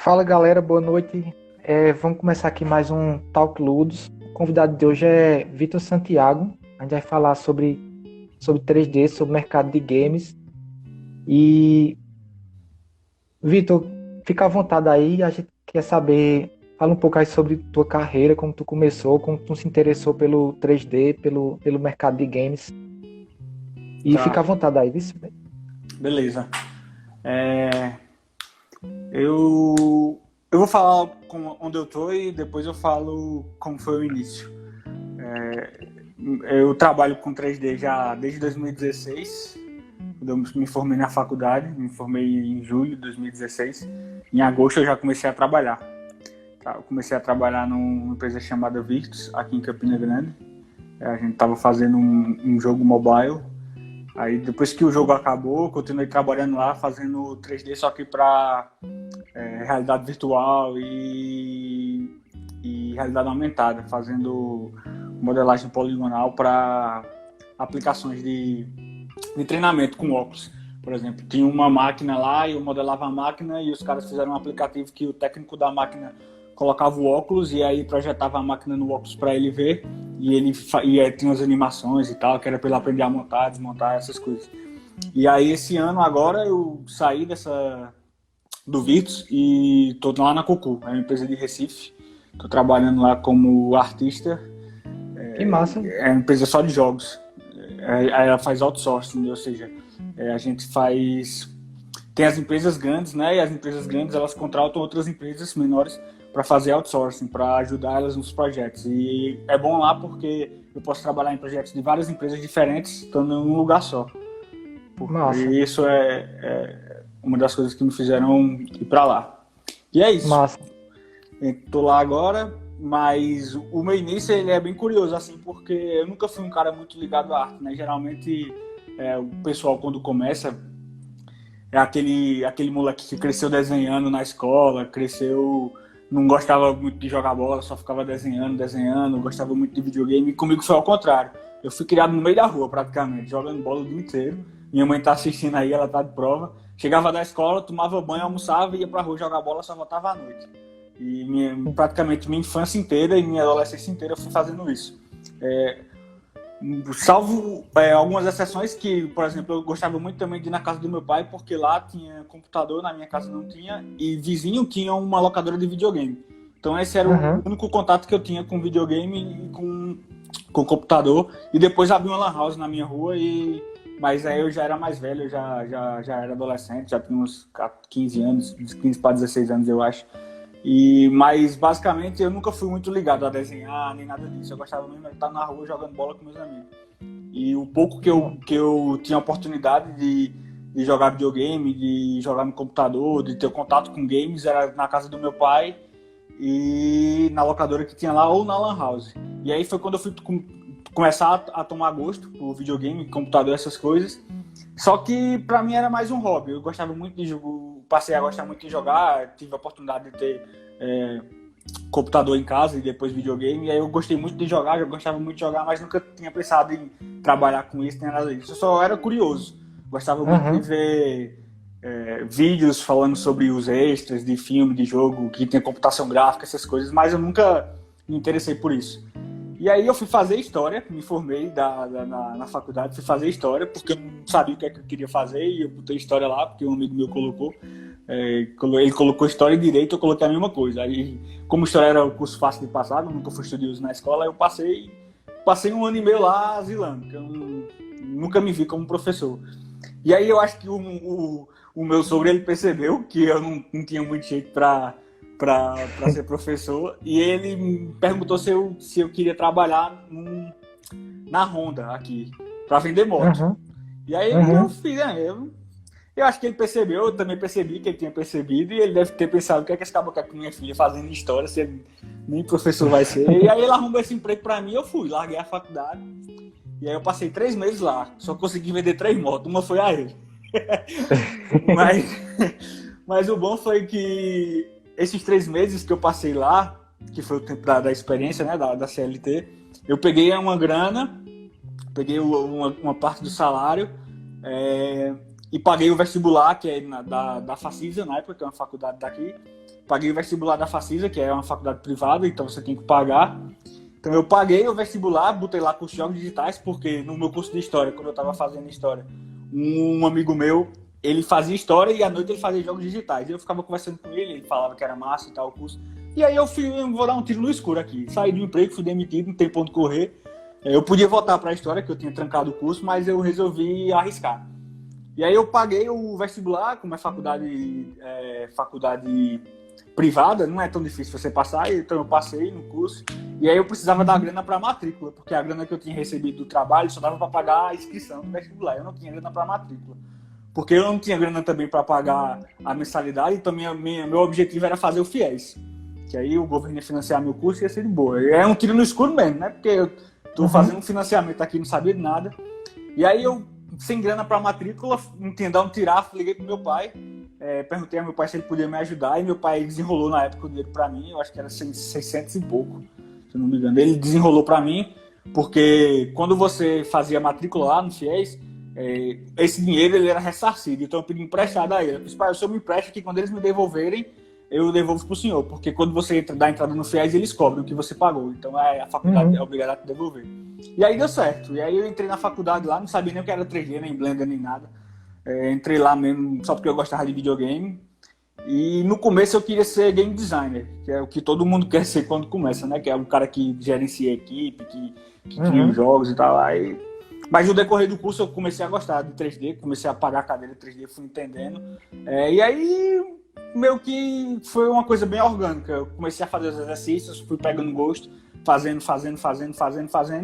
Fala galera, boa noite. Vamos começar aqui mais um Talk Ludos. O convidado de hoje é Vitor Santiago. A gente vai falar sobre 3D, sobre mercado de games. E Vitor, fica à vontade aí. A gente quer saber, fala um pouco aí sobre tua carreira, como tu começou, como tu se interessou pelo 3D, pelo mercado de games. E fica Tá, à vontade aí, viu? beleza. Eu, eu vou falar onde eu tô e depois eu falo como foi o início. Eu trabalho com 3D já desde 2016, quando eu me formei na faculdade, me formei em julho de 2016. Em agosto eu já comecei a trabalhar. Eu comecei a trabalhar numa empresa chamada Virtus, aqui em Campina Grande. A gente estava fazendo um jogo mobile. Aí depois que o jogo acabou, eu continuei trabalhando lá, fazendo 3D só que para realidade virtual e realidade aumentada, fazendo modelagem poligonal para aplicações de treinamento com óculos. Por exemplo, tinha uma máquina lá e eu modelava a máquina e os caras fizeram um aplicativo que o técnico da máquina colocava o óculos e aí projetava a máquina no óculos para ele ver e ele tinha as animações e tal, que era para ele aprender a montar, desmontar, essas coisas. E aí esse ano agora eu saí do Virtus e tô lá na Cucu, é uma empresa de Recife. Tô trabalhando lá como artista. Que massa. É uma empresa só de jogos. Ela faz outsourcing, ou seja, a gente faz... Tem as empresas grandes, né? E as empresas grandes, elas contratam outras empresas menores para fazer outsourcing, para ajudar elas nos projetos. E é bom lá porque eu posso trabalhar em projetos de várias empresas diferentes, estando em um lugar só. Massa, E isso é uma das coisas que me fizeram ir para lá. E é isso. massa. Estou lá agora, mas o meu início ele é bem curioso, assim, porque eu nunca fui um cara muito ligado à arte, né? Geralmente, o pessoal, quando começa, é aquele moleque que cresceu desenhando na escola, cresceu, não gostava muito de jogar bola, só ficava desenhando, gostava muito de videogame, e comigo foi ao contrário. Eu fui criado no meio da rua, praticamente, jogando bola o dia inteiro. Minha mãe tá assistindo aí, ela tá de prova. Chegava da escola, tomava banho, almoçava, ia pra rua jogar bola, só voltava à noite. E praticamente minha infância inteira e minha adolescência inteira eu fui fazendo isso. Salvo algumas exceções que, por exemplo, eu gostava muito também de ir na casa do meu pai, porque lá tinha computador, na minha casa não tinha, e vizinho tinha uma locadora de videogame. Então esse era o Uhum. único contato que eu tinha com videogame e com computador. E depois abri uma lan house na minha rua, mas aí eu já era mais velho, eu já era adolescente, já tinha uns 15 anos, 15 para 16 anos eu acho. Mas basicamente eu nunca fui muito ligado a desenhar nem nada disso. Eu gostava mesmo de estar na rua jogando bola com meus amigos. E o pouco que eu tinha oportunidade de jogar videogame, de jogar no computador, de ter contato com games, era na casa do meu pai e na locadora que tinha lá ou na lan house. E aí foi quando eu fui começar a tomar gosto por videogame, computador, essas coisas. Só que pra mim era mais um hobby. Eu gostava muito de jogar, passei a gostar muito de jogar, tive a oportunidade de ter computador em casa e depois videogame, e aí eu gostei muito de jogar, eu gostava muito de jogar, mas nunca tinha pensado em trabalhar com isso, nem nada disso. Eu só era curioso. Gostava muito de Uhum. ver vídeos falando sobre os extras de filme, de jogo, que tem computação gráfica, essas coisas, mas eu nunca me interessei por isso. E aí eu fui fazer história, me formei na faculdade, fui fazer história, porque eu não sabia o que é que eu queria fazer, e eu botei história lá, porque um amigo meu colocou. Ele colocou história e direito, eu coloquei a mesma coisa. Aí, como história era o curso fácil de passar, eu nunca fui estudioso na escola, eu passei um ano e meio lá asilando, porque eu nunca me vi como professor. E aí eu acho que o meu sogro, ele percebeu que eu não tinha muito jeito para ser professor, e ele me perguntou se eu queria trabalhar na Honda aqui, para vender moto. Uhum. E aí eu Uhum. fiz, eu acho que ele percebeu, eu também percebi que ele tinha percebido, e ele deve ter pensado: o que é que esse caboclo com minha filha fazendo história, se ele nem professor vai ser. E aí ele arrumou esse emprego para mim, eu fui, larguei a faculdade, e aí eu passei 3 meses lá, só consegui vender 3 motos, uma foi a ele. mas, mas o bom foi que esses 3 meses que eu passei lá, que foi o tempo da experiência, né, da CLT, eu peguei uma grana, peguei uma parte do salário, e paguei o vestibular, que é da Facisa, na época, que é uma faculdade daqui. Paguei o vestibular da Facisa, que é uma faculdade privada, então você tem que pagar. Então eu paguei o vestibular, botei lá curso de jogos digitais, porque no meu curso de História, quando eu estava fazendo História, um amigo meu, ele fazia História e à noite ele fazia jogos digitais. E eu ficava conversando com ele, ele falava que era massa e tal o curso. E aí eu vou dar um tiro no escuro aqui. Saí do emprego, fui demitido, não tem pra onde correr. Eu podia voltar para a História, que eu tinha trancado o curso, mas eu resolvi arriscar. E aí eu paguei o vestibular, como é faculdade privada, não é tão difícil você passar, então eu passei no curso. E aí eu precisava dar grana para matrícula, porque a grana que eu tinha recebido do trabalho só dava para pagar a inscrição do vestibular. Eu não tinha grana para matrícula. Porque eu não tinha grana também para pagar a mensalidade, então meu objetivo era fazer o FIES. Que aí o governo ia financiar meu curso e ia ser de boa. É um tiro no escuro mesmo, né? Porque eu tô fazendo um financiamento aqui, não sabia de nada. E aí eu, sem grana para matrícula, não tinha dado um tirar, liguei pro meu pai, perguntei ao meu pai se ele podia me ajudar, e meu pai desenrolou na época o dinheiro para mim, eu acho que era 600 e pouco, se eu não me engano. Ele desenrolou para mim, porque quando você fazia matrícula lá no FIES, esse dinheiro ele era ressarcido, então eu pedi emprestado a ele. Eu disse, pai, o senhor me empresta que quando eles me devolverem, eu devolvo pro senhor, porque quando você dá entrada no FIES, eles cobram o que você pagou, então a faculdade é obrigada a te devolver. E aí deu certo, e aí eu entrei na faculdade lá, não sabia nem o que era 3D, nem Blender, nem nada. Entrei lá mesmo só porque eu gostava de videogame, e no começo eu queria ser game designer, que é o que todo mundo quer ser quando começa, né, que é um cara que gerencia a equipe, que cria os jogos e tal. Mas no decorrer do curso eu comecei a gostar de 3D, comecei a pagar a cadeira de 3D, fui entendendo. E aí, meio que foi uma coisa bem orgânica. Eu comecei a fazer os exercícios, fui pegando gosto, fazendo.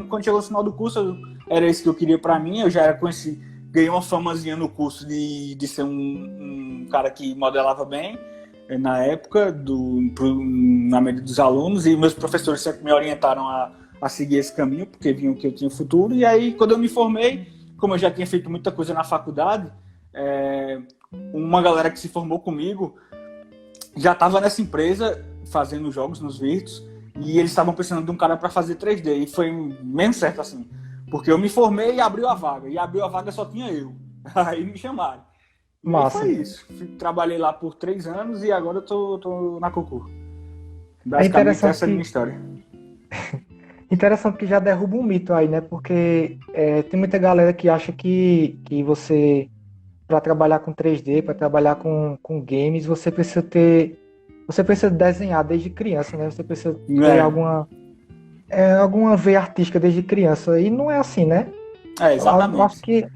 Quando chegou no final do curso, era isso que eu queria pra mim. Eu já era conhecido, ganhei uma famazinha no curso de ser um cara que modelava bem, na época, na média dos alunos, e meus professores sempre me orientaram a seguir esse caminho, porque viam que eu tinha futuro. E aí, quando eu me formei, como eu já tinha feito muita coisa na faculdade, uma galera que se formou comigo já estava nessa empresa fazendo jogos nos Virtus, e eles estavam precisando de um cara para fazer 3D, e foi mesmo certo assim, porque eu me formei e abriu a vaga só tinha eu. Aí me chamaram. E Massa. aí foi isso. Trabalhei lá por 3 anos e agora eu tô na Cocô. É Basicamente essa é a minha história. Interessante que já derruba um mito aí, né? Porque tem muita galera que acha que você, para trabalhar com 3D, para trabalhar com games, você precisa desenhar desde criança, né? Você precisa ter alguma veia artística desde criança. E não é assim, né? Exatamente.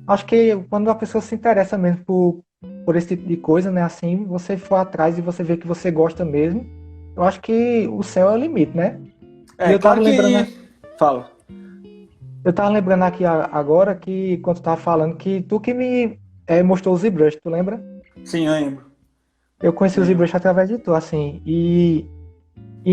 Acho que quando a pessoa se interessa mesmo por esse tipo de coisa, né? Assim, você for atrás e você vê que você gosta mesmo, eu acho que o céu é o limite, né? E eu tava lembrando. Fala. Eu tava lembrando aqui agora que, quando tu tava falando, que tu que me mostrou o ZBrush, tu lembra? Sim, eu lembro. Eu conheci o ZBrush através de tu, assim. E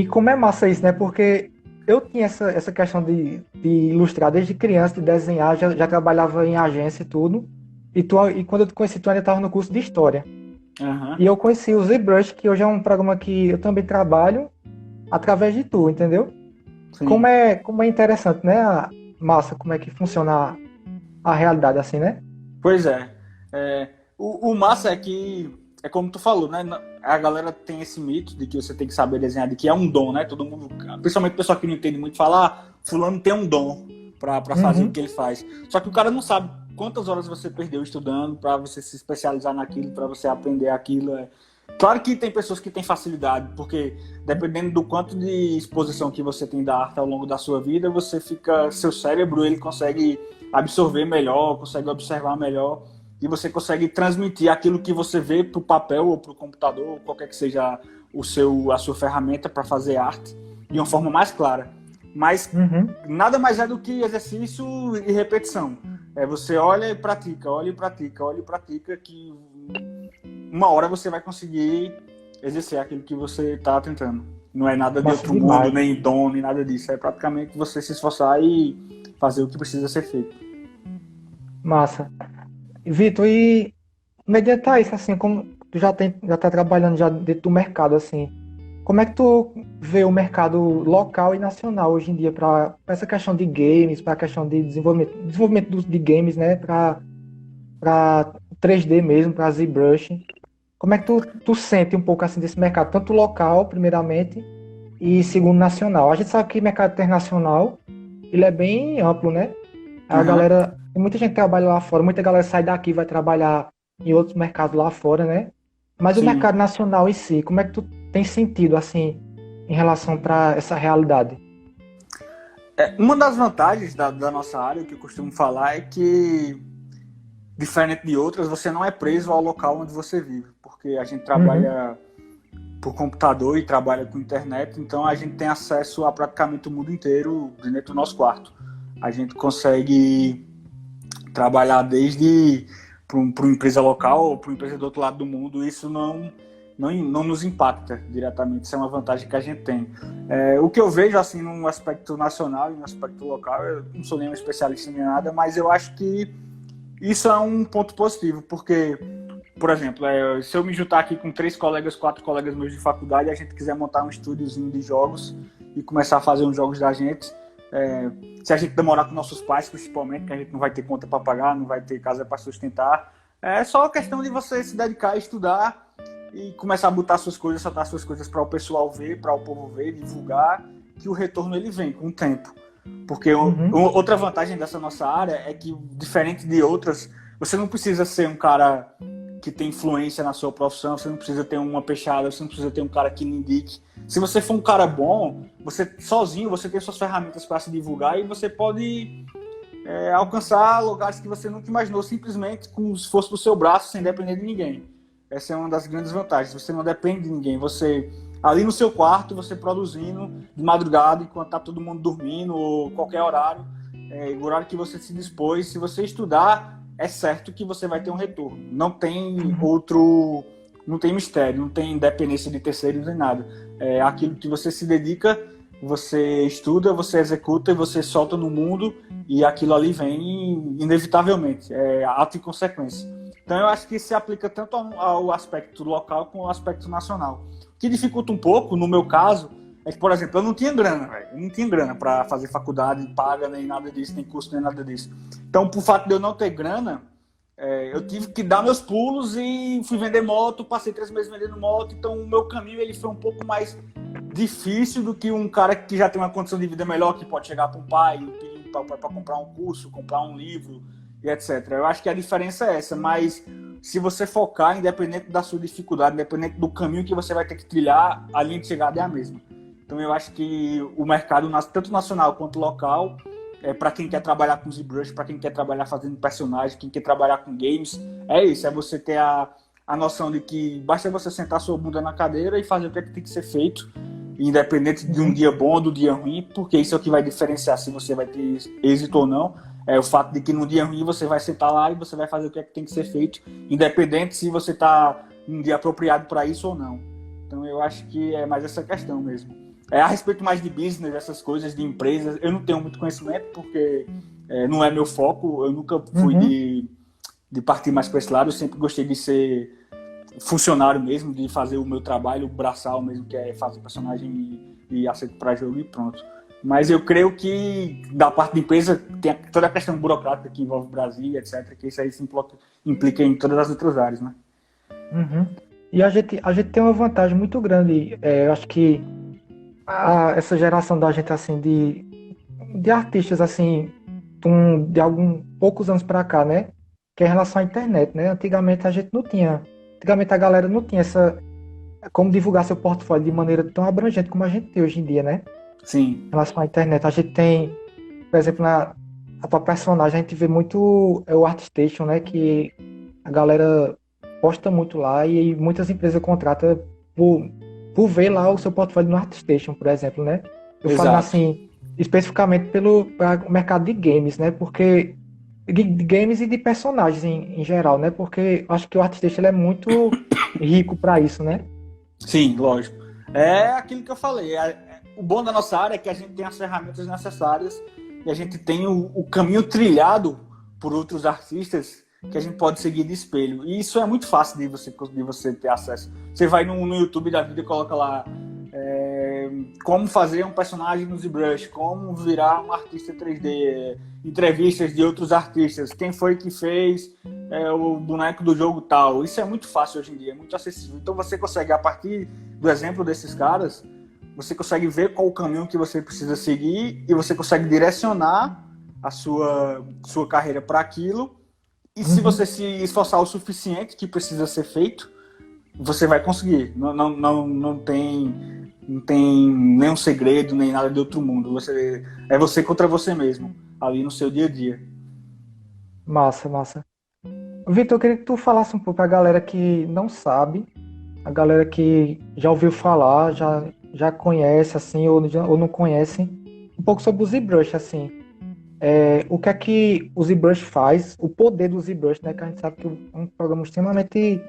como é massa isso, né? Porque eu tinha essa questão de ilustrar desde criança, de desenhar, já trabalhava em agência e tudo. E quando eu te conheci, tu ainda estava no curso de História. E eu conheci o ZBrush, que hoje é um programa que eu também trabalho através de tu, entendeu? Sim. Como é interessante, né? Massa, como é que funciona a realidade assim, né? Pois é. O massa é que, é como tu falou, né? A galera tem esse mito de que você tem que saber desenhar, de que é um dom, né? Todo mundo, principalmente o pessoal que não entende muito, fala, fulano tem um dom pra fazer o que ele faz. Só que o cara não sabe quantas horas você perdeu estudando pra você se especializar naquilo, pra você aprender aquilo. Claro que tem pessoas que têm facilidade, porque dependendo do quanto de exposição que você tem da arte ao longo da sua vida, seu cérebro ele consegue absorver melhor, consegue observar melhor, e você consegue transmitir aquilo que você vê para o papel ou para o computador, ou qualquer que seja a sua ferramenta para fazer arte, de uma forma mais clara. Mas nada mais é do que exercício e repetição. Você olha e pratica, que uma hora você vai conseguir exercer aquilo que você está tentando. Não é nada de outro mundo, nem dom, nem nada disso. É praticamente você se esforçar e fazer o que precisa ser feito. Massa. Vitor, e mediante a isso, assim, como tu já tá trabalhando já dentro do mercado, assim, como é que tu vê o mercado local e nacional hoje em dia para essa questão de games, para a questão de desenvolvimento de games, né, para para 3D mesmo, para ZBrush. Como é que tu sente um pouco assim desse mercado, tanto local, primeiramente, e segundo nacional? A gente sabe que mercado internacional, ele é bem amplo, né? A Aham. galera, tem muita gente que trabalha lá fora, muita galera sai daqui e vai trabalhar em outros mercados lá fora, né? Mas o Sim. mercado nacional em si, como é que tu tem sentido assim em relação para essa realidade? Uma das vantagens da nossa área, que eu costumo falar, é que, diferente de outras, você não é preso ao local onde você vive, porque a gente Uhum, trabalha por computador e trabalha com internet, então a gente tem acesso a praticamente o mundo inteiro dentro do nosso quarto. A gente consegue trabalhar desde para uma empresa local ou para uma empresa do outro lado do mundo, isso não nos impacta diretamente, isso é uma vantagem que a gente tem. O que eu vejo assim no aspecto nacional e no aspecto local, eu não sou nenhum especialista nem nada, mas eu acho que isso é um ponto positivo, porque, por exemplo, se eu me juntar aqui com 3 colegas, 4 colegas meus de faculdade, e a gente quiser montar um estúdiozinho de jogos e começar a fazer uns jogos da gente, se a gente demorar com nossos pais, principalmente, que a gente não vai ter conta para pagar, não vai ter casa para sustentar, é só questão de você se dedicar a estudar e começar a botar suas coisas, soltar suas coisas para o pessoal ver, para o povo ver, divulgar, que o retorno ele vem com o tempo. Porque uhum, outra vantagem dessa nossa área é que, diferente de outras, você não precisa ser um cara que tem influência na sua profissão, você não precisa ter uma peixada, você não precisa ter um cara que lhe indique. Se você for um cara bom, você sozinho, você tem suas ferramentas para se divulgar e você pode alcançar lugares que você nunca imaginou, simplesmente com o esforço do seu braço, sem depender de ninguém. Essa é uma das grandes vantagens. Você não depende de ninguém. Você, ali no seu quarto, você produzindo de madrugada, enquanto está todo mundo dormindo, ou qualquer horário, o horário que você se dispôs. Se você estudar, é certo que você vai ter um retorno. Não tem uhum, outro... Não tem mistério, não tem dependência de terceiros nem nada. É aquilo que você se dedica, você estuda, você executa e você solta no mundo e aquilo ali vem inevitavelmente, é ato e consequência. Então eu acho que isso se aplica tanto ao aspecto local como ao aspecto nacional. O que dificulta um pouco, no meu caso, é que, por exemplo, eu não tinha grana, velho. Eu não tinha grana para fazer faculdade, paga, nem nada disso, nem curso, nem nada disso. Então, por fato de eu não ter grana, eu tive que dar meus pulos e fui vender moto, passei 3 meses vendendo moto, então o meu caminho ele foi um pouco mais difícil do que um cara que já tem uma condição de vida melhor, que pode chegar para um pai, pedir para comprar um curso, comprar um livro e etc. Eu acho que a diferença é essa, mas se você focar, independente da sua dificuldade, independente do caminho que você vai ter que trilhar, a linha de chegada é a mesma. Então eu acho que o mercado, tanto nacional quanto local, para quem quer trabalhar com ZBrush, para quem quer trabalhar fazendo personagem, quem quer trabalhar com games, é isso, é você ter a noção de que basta você sentar sua bunda na cadeira e fazer o que é que tem que ser feito, independente de um uhum, dia bom ou do dia ruim, porque isso é o que vai diferenciar se você vai ter êxito ou não. É o fato de que no dia ruim você vai sentar lá e você vai fazer o que é que tem que ser feito, independente se você está num dia apropriado para isso ou não. Então eu acho que é mais essa questão mesmo. A respeito mais de business, essas coisas, de empresas, eu não tenho muito conhecimento, porque não é meu foco, eu nunca fui uhum. de partir mais para esse lado, eu sempre gostei de ser funcionário mesmo, de fazer o meu trabalho, o braçal mesmo, que é fazer personagem e aceito para jogo e pronto. Mas eu creio que da parte da empresa tem toda a questão burocrática que envolve o Brasil, etc., que isso aí se implica em todas as outras áreas, né? Uhum. E a gente tem uma vantagem muito grande. Eu acho que essa geração da gente, assim, de artistas, assim, de alguns poucos anos para cá, né? Que é em relação à internet, né? Antigamente a gente não tinha. Antigamente a galera não tinha como divulgar seu portfólio de maneira tão abrangente como a gente tem hoje em dia, né? Sim, Em relação à internet. A gente tem, por exemplo, a tua personagem, a gente vê muito o ArtStation, né? Que a galera posta muito lá e muitas empresas contratam por, por ver lá o seu portfólio no ArtStation, por exemplo, né? Eu falando exato. assim, especificamente pelo mercado de games, né? Porque de games e de personagens em geral, né? Porque eu acho que o ArtStation ele é muito rico para isso, né? Sim, lógico. É aquilo que eu falei. O bom da nossa área é que a gente tem as ferramentas necessárias e a gente tem o caminho trilhado por outros artistas que a gente pode seguir de espelho. E isso é muito fácil de você ter acesso. Você vai no YouTube da vida e coloca lá como fazer um personagem no ZBrush, como virar um artista 3D, entrevistas de outros artistas, quem foi que fez o boneco do jogo tal. Isso é muito fácil hoje em dia, é muito acessível. Então você consegue, a partir do exemplo desses caras, você consegue ver qual o caminho que você precisa seguir e você consegue direcionar a sua carreira para aquilo. E se você se esforçar o suficiente que precisa ser feito, você vai conseguir. Não tem nenhum segredo, nem nada de outro mundo. É você contra você mesmo, ali no seu dia a dia. Massa, massa. Vitor, eu queria que tu falasse um pouco pra galera que não sabe, a galera que já ouviu falar, já conhece, assim, ou não conhece, um pouco sobre o ZBrush, assim. O que é que o ZBrush faz, o poder do ZBrush, né? Que a gente sabe que é um programa extremamente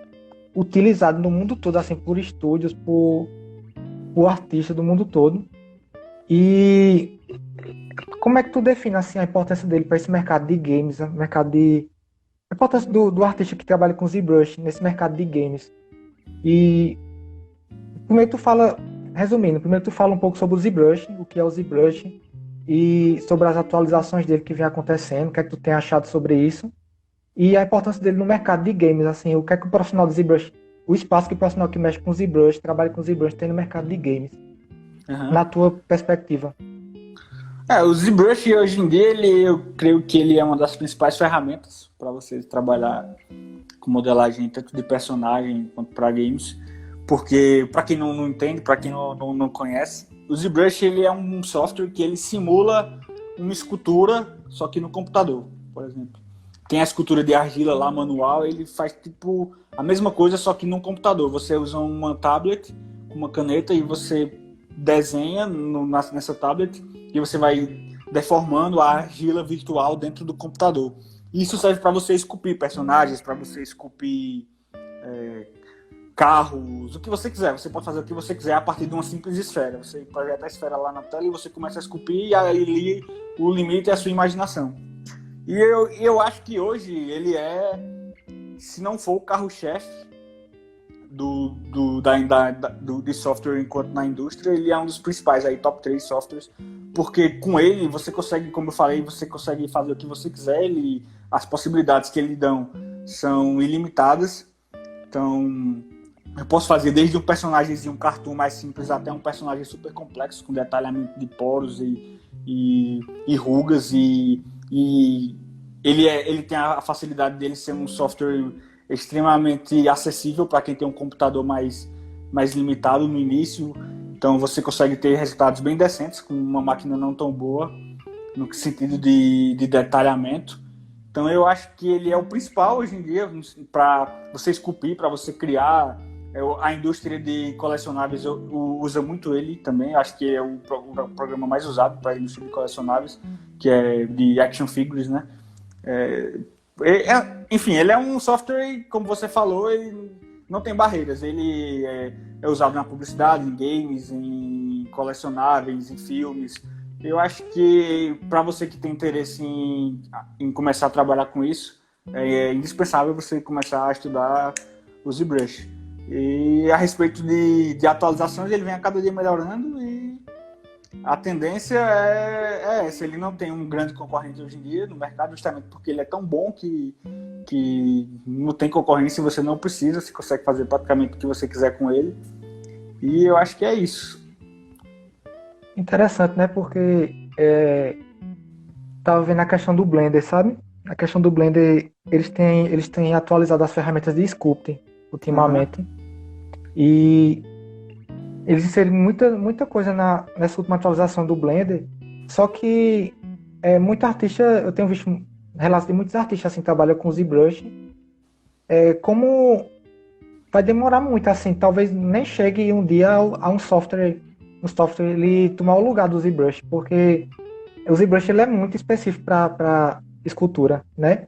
utilizado no mundo todo, assim, por estúdios, por artistas do mundo todo. E como é que tu define, assim, a importância dele para esse mercado de games, a importância do artista que trabalha com ZBrush nesse mercado de games? E primeiro tu fala um pouco sobre o ZBrush, o que é o ZBrush, e sobre as atualizações dele que vem acontecendo, o que é que tu tem achado sobre isso, e a importância dele no mercado de games, assim, o que é que o profissional do ZBrush, o espaço que o profissional que mexe com ZBrush, trabalha com ZBrush, tem no mercado de games, na tua perspectiva. O ZBrush hoje em dia, eu creio que ele é uma das principais ferramentas para você trabalhar com modelagem tanto de personagem quanto para games, porque para quem não entende, para quem não conhece, o ZBrush ele é um software que ele simula uma escultura, só que no computador, por exemplo. Tem a escultura de argila lá manual, ele faz tipo a mesma coisa, só que no computador. Você usa uma tablet, uma caneta, e você desenha nessa tablet e você vai deformando a argila virtual dentro do computador. Isso serve para você esculpir personagens, para você esculpir carros, o que você quiser. Você pode fazer o que você quiser a partir de uma simples esfera. Você projeta a esfera lá na tela e você começa a esculpir, e ali o limite é a sua imaginação. E eu acho que hoje ele se não for o carro-chefe de software enquanto na indústria, ele é um dos principais, aí, top 3 softwares, porque com ele você consegue, como eu falei, você consegue fazer o que você quiser, as possibilidades que ele dão são ilimitadas. Então, eu posso fazer desde um personagemzinho, um cartoon mais simples, até um personagem super complexo, com detalhamento de poros e rugas, e ele tem a facilidade dele ser um software extremamente acessível para quem tem um computador mais limitado no início. Então você consegue ter resultados bem decentes com uma máquina não tão boa no sentido de detalhamento. Então eu acho que ele é o principal hoje em dia para você esculpir, para você criar. A indústria de colecionáveis usa muito ele também. Eu acho que é o programa mais usado para a indústria de colecionáveis, que é de action figures, né? Enfim, ele é um software, como você falou, ele não tem barreiras. Ele é usado na publicidade, em games, em colecionáveis, em filmes. Eu acho que para você que tem interesse em começar a trabalhar com isso, é indispensável você começar a estudar o ZBrush. E a respeito de atualizações, ele vem a cada dia melhorando, e a tendência é essa. Ele não tem um grande concorrente hoje em dia no mercado, justamente porque ele é tão bom que não tem concorrência, você não precisa, você consegue fazer praticamente o que você quiser com ele. E eu acho que é isso. Interessante, né? Porque tava vendo a questão do Blender, sabe? A questão do Blender, eles têm atualizado as ferramentas de sculpting ultimamente. E eles inseriram muita coisa nessa última atualização do Blender. Só que muito artista, eu tenho visto relatos de muitos artistas assim, que trabalham com ZBrush. Como vai demorar muito, assim, talvez nem chegue um dia a um software ele tomar o lugar do ZBrush, porque o ZBrush ele é muito específico para escultura, né?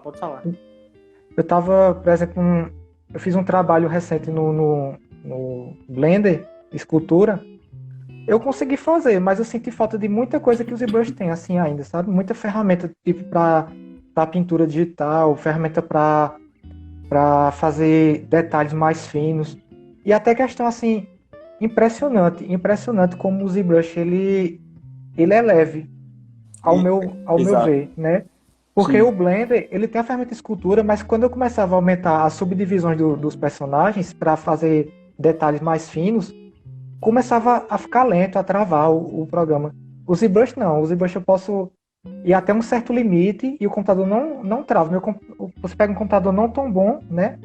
Pode falar. Eu tava, por exemplo, eu fiz um trabalho recente no Blender, escultura. Eu consegui fazer, mas eu senti falta de muita coisa que o ZBrush tem, assim, ainda, sabe? Muita ferramenta, tipo, para pintura digital, ferramenta para fazer detalhes mais finos. E até questão assim, impressionante como o ZBrush ele é leve, ao meu Exato. ver, né? Porque o Sim. Blender, ele tem a ferramenta de escultura, mas quando eu começava a aumentar as subdivisões dos personagens para fazer detalhes mais finos, começava a ficar lento, a travar o programa. O ZBrush não, o ZBrush eu posso ir até um certo limite e o computador não trava. Você pega um computador não tão bom, né?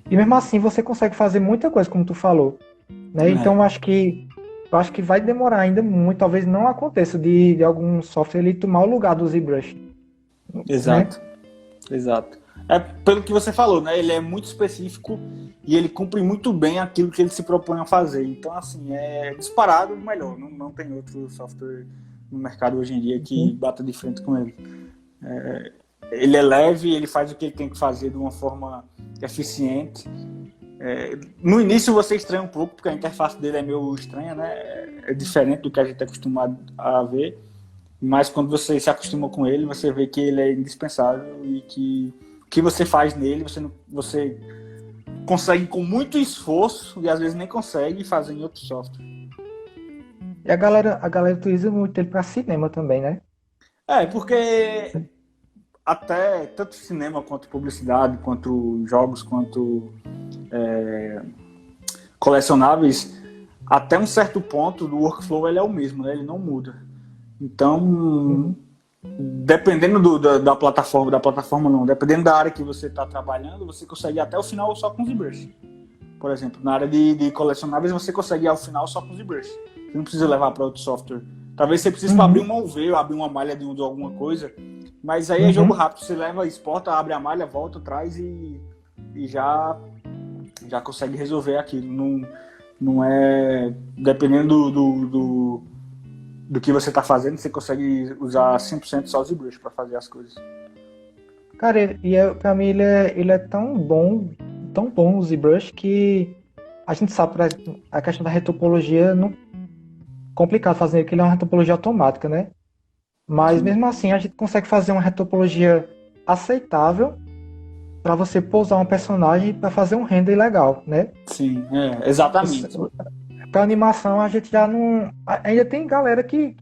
E mesmo assim você consegue fazer muita coisa, como tu falou, né? Então É, eu acho que vai demorar ainda muito, talvez não aconteça de algum software ele tomar o lugar do ZBrush, né? exato. Exato. É pelo que você falou, né? Ele é muito específico e ele cumpre muito bem aquilo que ele se propõe a fazer. Então, assim, é disparado o melhor. Não tem outro software no mercado hoje em dia que Uhum. bata de frente com ele. Ele é leve, ele faz o que ele tem que fazer de uma forma eficiente. No início você estranha um pouco, porque a interface dele é meio estranha, né? É diferente do que a gente é acostumado a ver. Mas quando você se acostuma com ele, você vê que ele é indispensável e que o que você faz nele, você consegue com muito esforço e às vezes nem consegue fazer em outro software. E a galera utiliza muito ele para cinema também, né? Porque até tanto cinema quanto publicidade, quanto jogos, quanto colecionáveis, até um certo ponto do workflow ele é o mesmo, né? Ele não muda. Então, Uhum. dependendo da plataforma não, dependendo da área que você está trabalhando, você consegue ir até o final só com ZBrush. Por exemplo, na área de colecionáveis, você consegue ir ao final só com ZBrush. Você não precisa levar para outro software. Talvez você precise para abrir Uhum. uma UV ou abrir uma malha de alguma coisa, mas aí é jogo Uhum. rápido. Você leva, exporta, abre a malha, volta, traz e já consegue resolver aquilo. Não é... Dependendo do que você está fazendo, você consegue usar 100% só o ZBrush para fazer as coisas. Cara, pra mim ele é tão bom o ZBrush que a gente sabe a questão da retopologia não complicado fazer, que ele é uma retopologia automática, né? Mas Sim, mesmo assim a gente consegue fazer uma retopologia aceitável para você pousar um personagem para fazer um render legal, né? sim, exatamente. Para animação a gente já não. Ainda tem galera que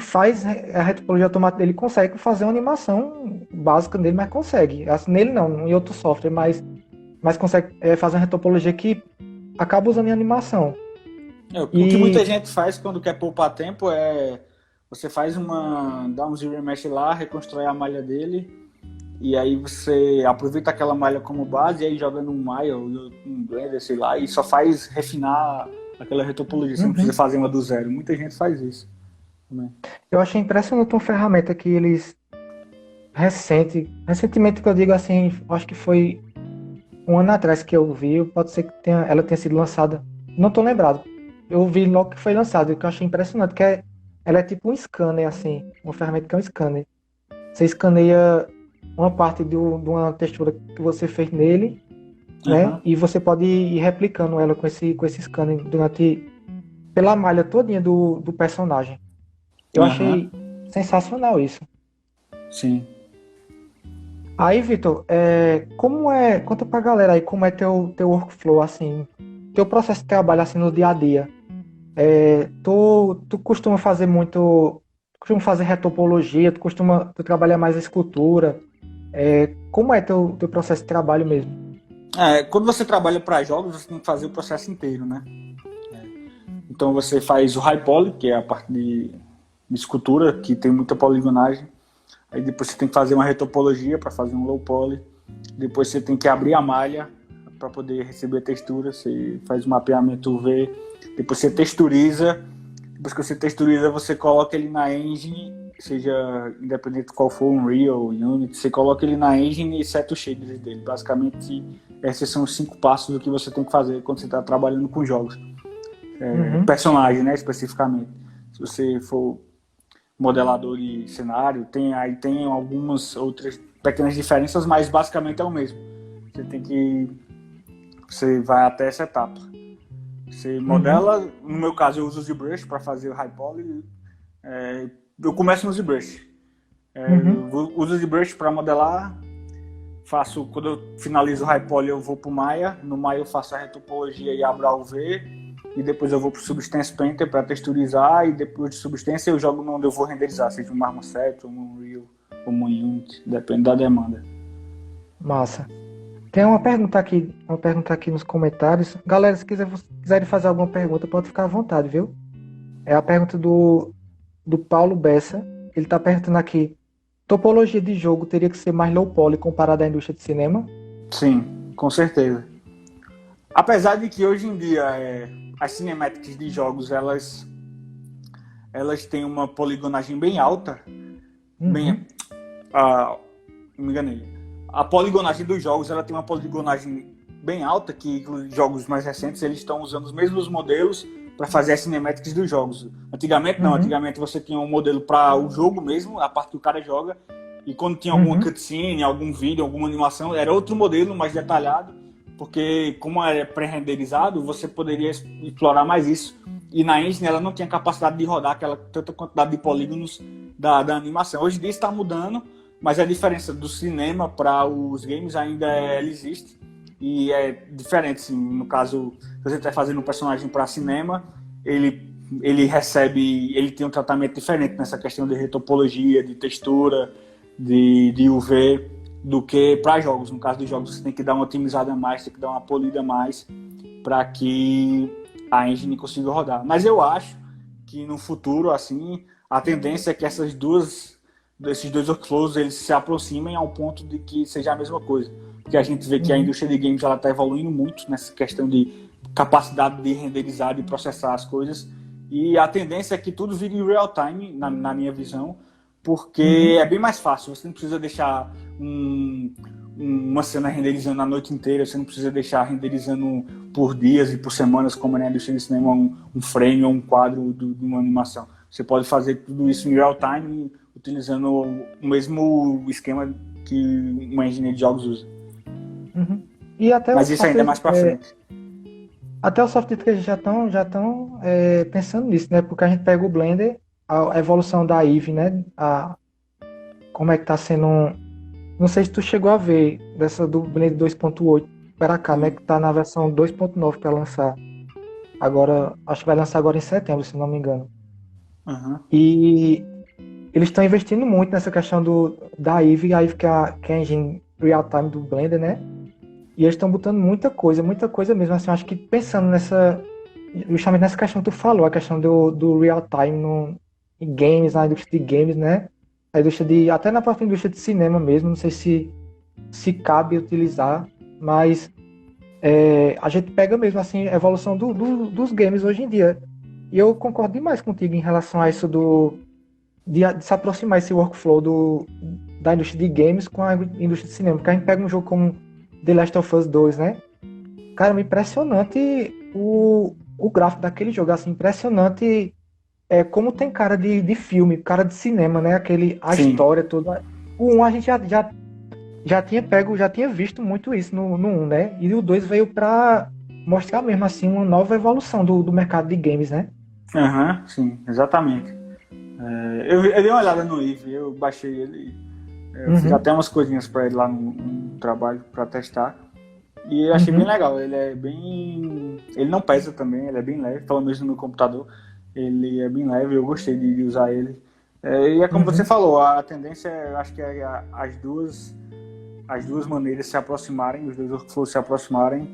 faz a retopologia automática dele, consegue fazer uma animação básica nele, mas consegue. Assim, nele não, em outro software, mas consegue fazer uma retopologia que acaba usando em animação. O que muita E. gente faz quando quer poupar tempo é você dá um zero mesh lá, reconstrói a malha dele e aí você aproveita aquela malha como base e aí joga num Maya ou num Blender, sei lá, e só faz refinar aquela retopologia. Você não precisa Uhum. fazer uma do zero. Muita gente faz isso também. Eu achei impressionante uma ferramenta que eles recentemente que eu digo assim, acho que foi um ano atrás que eu vi, pode ser que ela tenha sido lançada, não tô lembrado. Eu vi logo que foi lançado, e que eu achei impressionante, ela é tipo um scanner assim, uma ferramenta que é um scanner. Você escaneia uma parte de uma textura que você fez nele, né? Aham, E você pode ir replicando ela com esse scanner pela malha todinha do personagem. Eu aham, achei sensacional isso. sim. Aí, Vitor, conta pra galera aí como é teu workflow, assim, teu processo de trabalho, assim, no dia a dia. Tu costuma fazer retopologia, tu trabalha mais a escultura, como é teu processo de trabalho mesmo? Quando você trabalha para jogos, você tem que fazer o processo inteiro, né? Então você faz o high poly, que é a parte de escultura, que tem muita poligonagem. Aí depois você tem que fazer uma retopologia para fazer um low poly. Depois você tem que abrir a malha para poder receber a textura. Você faz o mapeamento UV. Depois você texturiza. Depois que você texturiza, você coloca ele na engine, seja independente de qual for, Unreal, Unity. Você coloca ele na engine e seta os shaders dele. Basicamente, esses são os 5 passos do que você tem que fazer quando você está trabalhando com jogos. Uhum, Personagem, né, especificamente. Se você for modelador de cenário, tem algumas outras pequenas diferenças, mas basicamente é o mesmo. Você vai até essa etapa. Você uhum, modela, no meu caso eu uso o ZBrush para fazer o high poly. Eu começo no ZBrush. uhum, Eu uso o ZBrush para modelar, quando eu finalizo o High Poly, eu vou pro Maya. No Maya eu faço a retopologia e abro a UV. E depois eu vou pro Substance Painter para texturizar. E depois de Substance eu jogo onde eu vou renderizar, seja um Marmoset, um Unreal, um Unity, depende da demanda. Massa. Tem uma pergunta aqui nos comentários. Galera, se quiserem fazer alguma pergunta, pode ficar à vontade, viu? É a pergunta do Paulo Bessa. Ele está perguntando aqui: topologia de jogo teria que ser mais low poly comparada à indústria de cinema? Sim, com certeza. Apesar de que hoje em dia as cinemáticas de jogos elas têm uma poligonagem bem alta. Me enganei. A poligonagem dos jogos ela tem uma poligonagem bem alta, que os jogos mais recentes eles estão usando os mesmos modelos para fazer as cinemáticas dos jogos. Antigamente não, antigamente você tinha um modelo para o jogo mesmo, a parte que o cara joga, e quando tinha alguma cutscene, algum vídeo, alguma animação, era outro modelo mais detalhado, porque como era pré-renderizado, você poderia explorar mais isso. E na engine ela não tinha capacidade de rodar aquela tanta quantidade de polígonos da animação. Hoje em dia está mudando, mas a diferença do cinema para os games ainda ela existe. E é diferente, assim, no caso, se você está fazendo um personagem para cinema, ele tem um tratamento diferente nessa questão de retopologia, de textura, de UV, do que para jogos. No caso dos jogos, você tem que dar uma otimizada a mais, tem que dar uma polida a mais para que a engine consiga rodar. Mas eu acho que no futuro, assim, a tendência é que esses dois workflows eles se aproximem ao ponto de que seja a mesma coisa. Porque a gente vê que a indústria de games está evoluindo muito nessa questão de capacidade de renderizar, de processar as coisas. E a tendência é que tudo vire real time, na minha visão, porque é bem mais fácil. Você não precisa deixar uma cena renderizando a noite inteira, você não precisa deixar renderizando por dias e por semanas, como na indústria de cinema, um frame ou um quadro de uma animação. Você pode fazer tudo isso em real time, utilizando o mesmo esquema que uma engenharia de jogos usa. E até mas isso ainda é mais para frente. Até os softwares já estão pensando nisso, né? Porque a gente pega o Blender, a evolução da Eevee, né? Como é que tá sendo... Não sei se tu chegou a ver dessa do Blender 2.8 para cá, né? Que tá na versão 2.9 para lançar. Agora, acho que vai lançar agora em setembro, se não me engano. E eles estão investindo muito nessa questão da Eevee, que é a engine real-time do Blender, né? E eles estão botando muita coisa mesmo. Assim, eu acho que pensando justamente nessa questão que tu falou, a questão do real-time em games, na indústria de games, né? A indústria até na própria indústria de cinema mesmo, não sei se cabe utilizar, mas a gente pega mesmo assim, a evolução dos games hoje em dia. E eu concordo demais contigo em relação a isso de se aproximar esse workflow da indústria de games com a indústria de cinema. Porque a gente pega um jogo como The Last of Us 2, né? Cara, impressionante o gráfico daquele jogo, assim, impressionante como tem cara de filme, cara de cinema, né? Sim. História toda. O 1 a gente já tinha visto muito isso no 1, né? E o 2 veio pra mostrar mesmo assim uma nova evolução do mercado de games, né? Sim, exatamente. Eu dei uma olhada no Eevee, eu baixei ele, eu fiz até umas coisinhas pra ele lá no trabalho pra testar. E eu achei bem legal, ele não pesa também, ele é bem leve, pelo menos no meu computador, ele é bem leve, eu gostei de usar ele. E é como você falou, a tendência acho que é as duas maneiras se aproximarem, os dois workflows se aproximarem,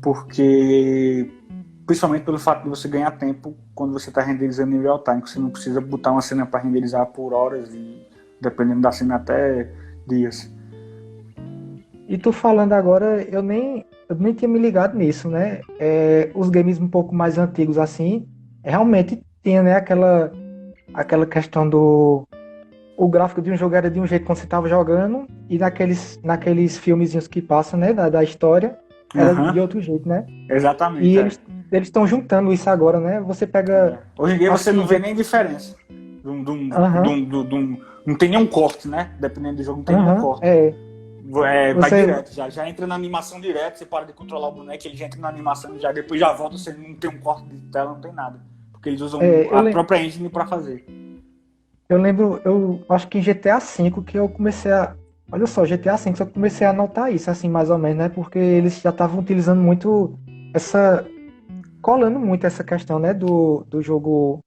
porque principalmente pelo fato de você ganhar tempo quando você está renderizando em real time, que você não precisa botar uma cena para renderizar por horas e dependendo da cena até dias. E tu falando agora, eu nem tinha me ligado nisso, né? Os games um pouco mais antigos assim, realmente tinha, né, aquela questão o gráfico de um jogo era de um jeito quando você estava jogando, e naqueles filmezinhos que passam, né, da história, era de outro jeito, né? Exatamente. E eles estão juntando isso agora, né? Você pega... Hoje em dia você não vê nem diferença. Não tem nenhum corte, né? Dependendo do jogo, não tem nenhum corte. Vai direto, já entra na animação direto, você para de controlar o boneco, ele já entra na animação, depois já volta, você não tem um corte de tela, não tem nada. Porque eles usam a própria engine para fazer. Eu lembro, eu acho que em GTA V que eu comecei Olha só, GTA V, eu comecei a notar isso, assim, mais ou menos, né? Porque eles já estavam utilizando muito essa. Colando muito essa questão, né? Do jogo.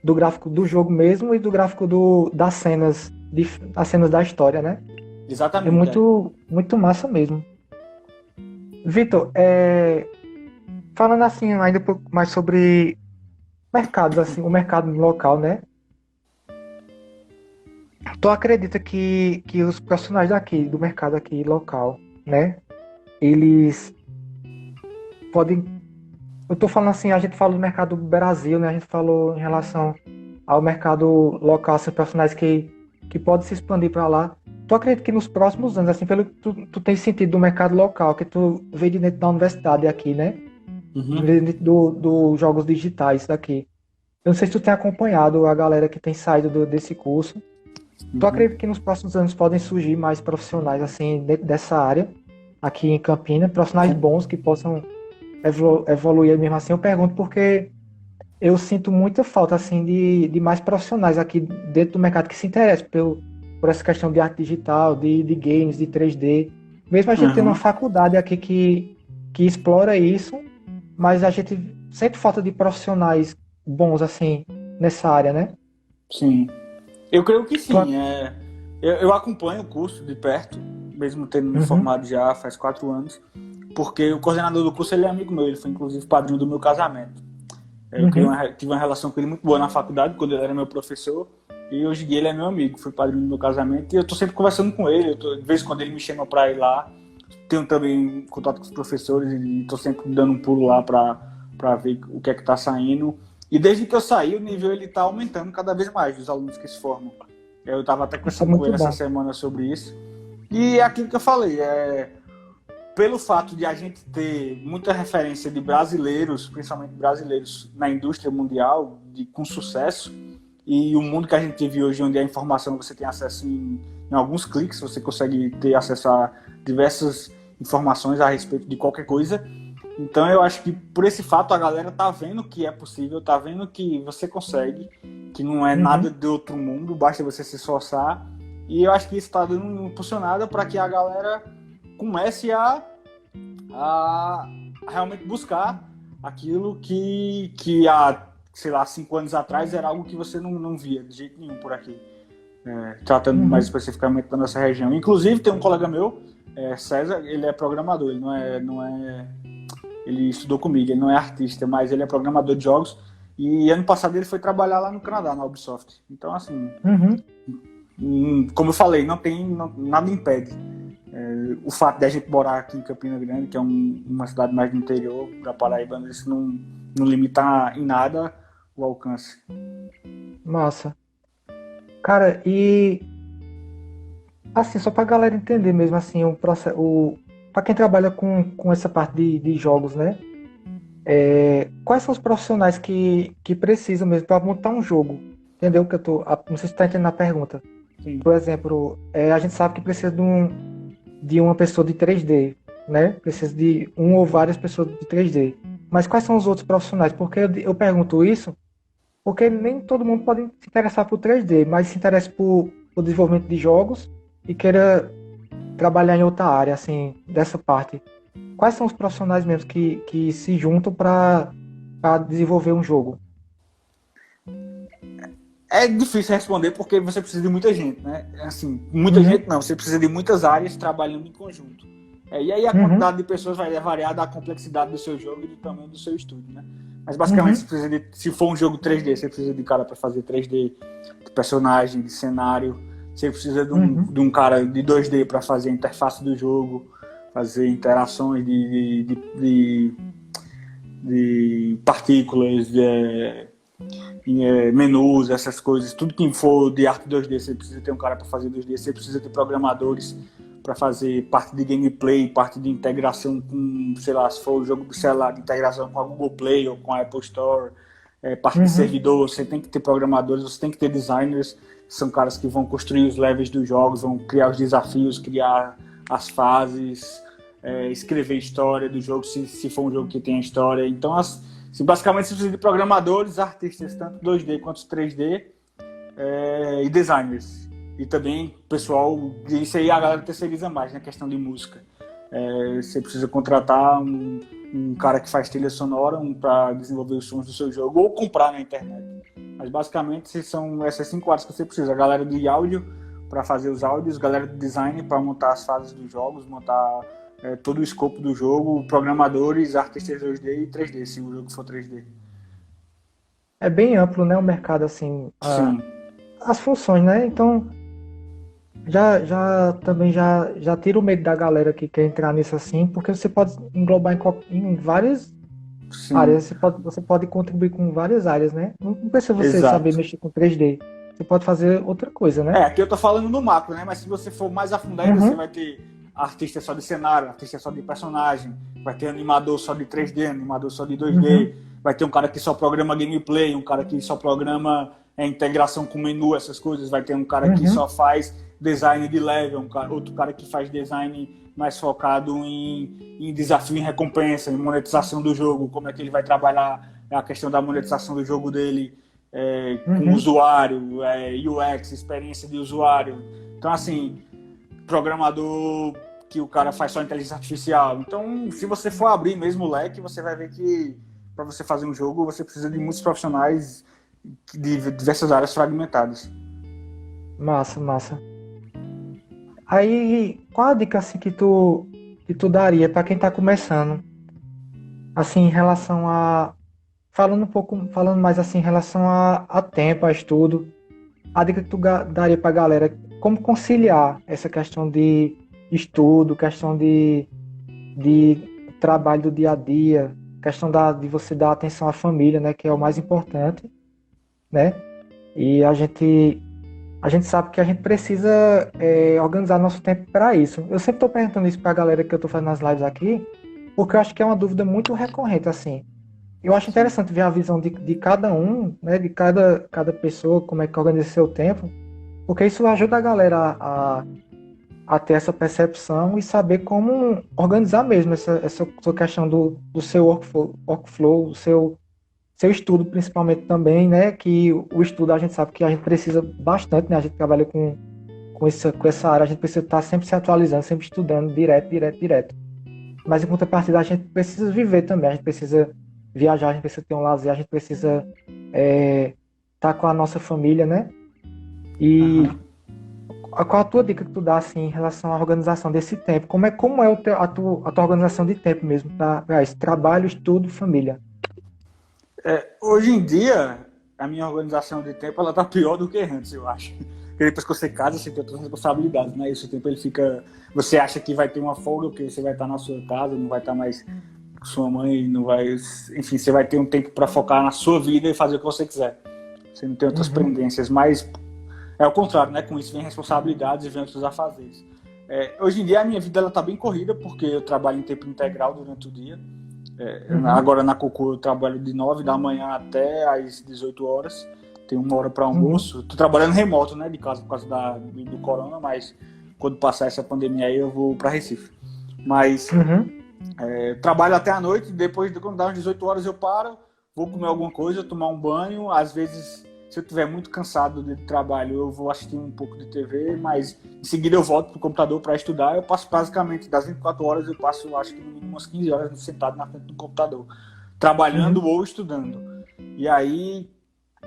Do gráfico do jogo mesmo e do gráfico das cenas. Das cenas da história, né? É Exatamente, é. muito, muito massa mesmo. Vitor, falando assim ainda um pouco mais sobre mercados, assim, o mercado local, né? Tu acredita que os profissionais daqui, do mercado aqui local, né? Eles podem. Eu tô falando assim, a gente falou do mercado do Brasil, né? A gente falou em relação ao mercado local, assim, profissionais que podem se expandir para lá. Tu acredita que nos próximos anos, assim, pelo que tu tem sentido do mercado local, que tu veio de dentro da universidade aqui, né? Uhum, Dentro dos jogos digitais daqui. Eu não sei se tu tem acompanhado a galera que tem saído desse curso. Tu uhum. acredita que nos próximos anos podem surgir mais profissionais, assim, dentro dessa área, aqui em Campinas, profissionais bons que possam evoluir mesmo assim? Eu pergunto porque eu sinto muita falta, assim, de mais profissionais aqui dentro do mercado que se interessem por essa questão de arte digital, de games, de 3D. Mesmo a gente tendo uma Uhum. faculdade aqui que explora isso, mas a gente sente falta de profissionais bons, assim, nessa área, né? Sim. Eu creio que Tu sim. Eu acompanho o curso de perto, mesmo tendo me Uhum, formado já faz 4 anos, porque o coordenador do curso ele é amigo meu, ele foi inclusive padrinho do meu casamento. uhum. Tive uma relação com ele muito boa na faculdade, quando ele era meu professor, e hoje em dia ele é meu amigo, foi padrinho do meu casamento, e eu estou sempre conversando com ele, de vez em quando ele me chama para ir lá, tenho também contato com os professores, e estou sempre dando um pulo lá para ver o que é que está saindo. E desde que eu saí, o nível ele está aumentando cada vez mais dos alunos que se formam. Eu estava até Isso é conversando com muito ele essa bom. semana sobre isso. E é aquilo que eu falei, pelo fato de a gente ter muita referência de brasileiros, principalmente brasileiros na indústria mundial, com sucesso, e o mundo que a gente vive hoje, onde a informação você tem acesso em alguns cliques, você consegue ter acesso a diversas informações a respeito de qualquer coisa. Então eu acho que por esse fato a galera tá vendo que é possível, tá vendo que você consegue, que não é nada Uhum, de outro mundo, basta você se esforçar. E eu acho que isso está dando uma impulsionada para que a galera comece a realmente buscar aquilo que há, sei lá, 5 anos atrás era algo que você não via de jeito nenhum por aqui. Tratando mais uhum. especificamente da nossa região. Inclusive, tem um colega meu, César, ele é programador, ele não é ele estudou comigo, ele não é artista, mas ele é programador de jogos. E ano passado ele foi trabalhar lá no Canadá, na Ubisoft. Então, assim, Uhum. como eu falei, nada impede. O fato de a gente morar aqui em Campina Grande, que é uma cidade mais do interior da Paraíba, isso não limita em nada o alcance. Massa. Cara, e assim, só pra galera entender mesmo assim, o processo, para quem trabalha com essa parte de jogos, né? Quais são os profissionais que precisam mesmo para montar um jogo? Entendeu? Não sei se tu tá entendendo a pergunta. Sim. Por exemplo, a gente sabe que precisa de uma pessoa de 3D, né? Precisa de um ou várias pessoas de 3D. Mas quais são os outros profissionais? Porque eu pergunto isso porque nem todo mundo pode se interessar por 3D, mas se interessa por desenvolvimento de jogos e queira trabalhar em outra área, assim, dessa parte. Quais são os profissionais mesmo que se juntam para desenvolver um jogo? É difícil responder porque você precisa de muita gente, né? Assim, muita Uhum, gente não, você precisa de muitas áreas trabalhando em conjunto. E aí a uhum, quantidade de pessoas vai variar da complexidade do seu jogo e do tamanho do seu estúdio, né? Mas basicamente, uhum, se for um jogo 3D, você precisa de cara para fazer 3D, de personagem, de cenário. Você precisa uhum, de um cara de 2D para fazer a interface do jogo, fazer interações de partículas, menus, essas coisas, tudo que for de arte 2D, você precisa ter um cara para fazer 2D, você precisa ter programadores para fazer parte de gameplay, parte de integração com, sei lá, se for o jogo do celular, de integração com a Google Play ou com a Apple Store, parte de uhum, servidor, você tem que ter programadores, você tem que ter designers, são caras que vão construir os levels dos jogos, vão criar os desafios, criar as fases, escrever história do jogo, se for um jogo que tem história. Então, basicamente, você precisa de programadores, artistas, tanto 2D quanto 3D, e designers. E também, pessoal, isso aí a galera terceiriza mais, na questão de música. Você precisa contratar um cara que faz trilha sonora para desenvolver os sons do seu jogo, ou comprar na internet. Mas basicamente são essas 5 áreas que você precisa. A galera de áudio para fazer os áudios, a galera de design para montar as fases dos jogos, montar todo o escopo do jogo, programadores, artistas 2D e 3D, se o jogo for 3D. É bem amplo, né, o mercado, assim, Sim. as funções, né? Então, também já tira o medo da galera que quer entrar nisso assim, porque você pode englobar em várias Sim. áreas, você pode contribuir com várias áreas, né? Não precisa você Exato. saber mexer com 3D. Você pode fazer outra coisa, né? Aqui eu tô falando no macro, né? Mas se você for mais a fundo aí, você vai ter artista só de cenário, artista só de personagem, vai ter animador só de 3D, animador só de 2D, vai ter um cara que só programa gameplay, um cara que só programa integração com menu, essas coisas, vai ter um cara que só faz design de level, outro cara que faz design mais focado em desafio, em recompensa, em monetização do jogo, como é que ele vai trabalhar a questão da monetização do jogo dele com o usuário, UX, experiência de usuário. Então, assim, programador que o cara faz só inteligência artificial. Então, se você for abrir mesmo o leque, você vai ver que para você fazer um jogo, você precisa de muitos profissionais de diversas áreas fragmentadas. Massa. Aí, qual a dica assim que tu daria para quem tá começando? Assim, em relação a falando mais assim em relação a tempo, a estudo, a dica que tu daria pra galera, como conciliar essa questão de estudo, questão de trabalho do dia a dia, questão de você dar atenção à família, né, que é o mais importante, né? E a gente sabe que a gente precisa organizar nosso tempo para isso. Eu sempre estou perguntando isso para a galera que eu estou fazendo nas lives aqui, porque eu acho que é uma dúvida muito recorrente, assim. Eu acho interessante ver a visão de cada um, né, de cada pessoa, como é que organiza seu tempo, porque isso ajuda a galera a ter essa percepção e saber como organizar mesmo essa questão do seu workflow, o seu estudo principalmente também, né, que o estudo a gente sabe que a gente precisa bastante, né, a gente trabalha com essa área, a gente precisa estar sempre se atualizando, sempre estudando direto. Mas em contrapartida a gente precisa viver também, a gente precisa viajar, a gente precisa ter um lazer, a gente precisa estar com a nossa família, né? E qual a tua dica que tu dá assim em relação à organização desse tempo? Como é a tua organização de tempo mesmo para esse trabalho, estudo, família? Hoje em dia, a minha organização de tempo ela tá pior do que antes, eu acho. Porque depois que você casa, você tem outras responsabilidades, né? Esse tempo ele fica... Você acha que vai ter uma folga, porque você vai estar na sua casa, não vai estar mais com sua mãe, não vai... Enfim, você vai ter um tempo para focar na sua vida e fazer o que você quiser. Você não tem outras pendências, mas é o contrário, né? Com isso vem responsabilidades e vem outros afazeres. Hoje em dia a minha vida ela tá bem corrida, porque eu trabalho em tempo integral durante o dia. Agora na Cocô eu trabalho de 9 da manhã até às 18 horas. Tenho 1 hora para almoço. Tô trabalhando remoto, né? De casa por causa do corona, mas quando passar essa pandemia aí eu vou para Recife. Mas trabalho até a noite, depois quando dá umas 18 horas eu paro, vou comer alguma coisa, tomar um banho. Às vezes, se eu estiver muito cansado de trabalho, eu vou assistir um pouco de TV, mas em seguida eu volto pro computador para estudar. Eu passo basicamente das 24 horas, eu passo acho que no mínimo umas 15 horas sentado na frente do computador, trabalhando ou estudando. E aí,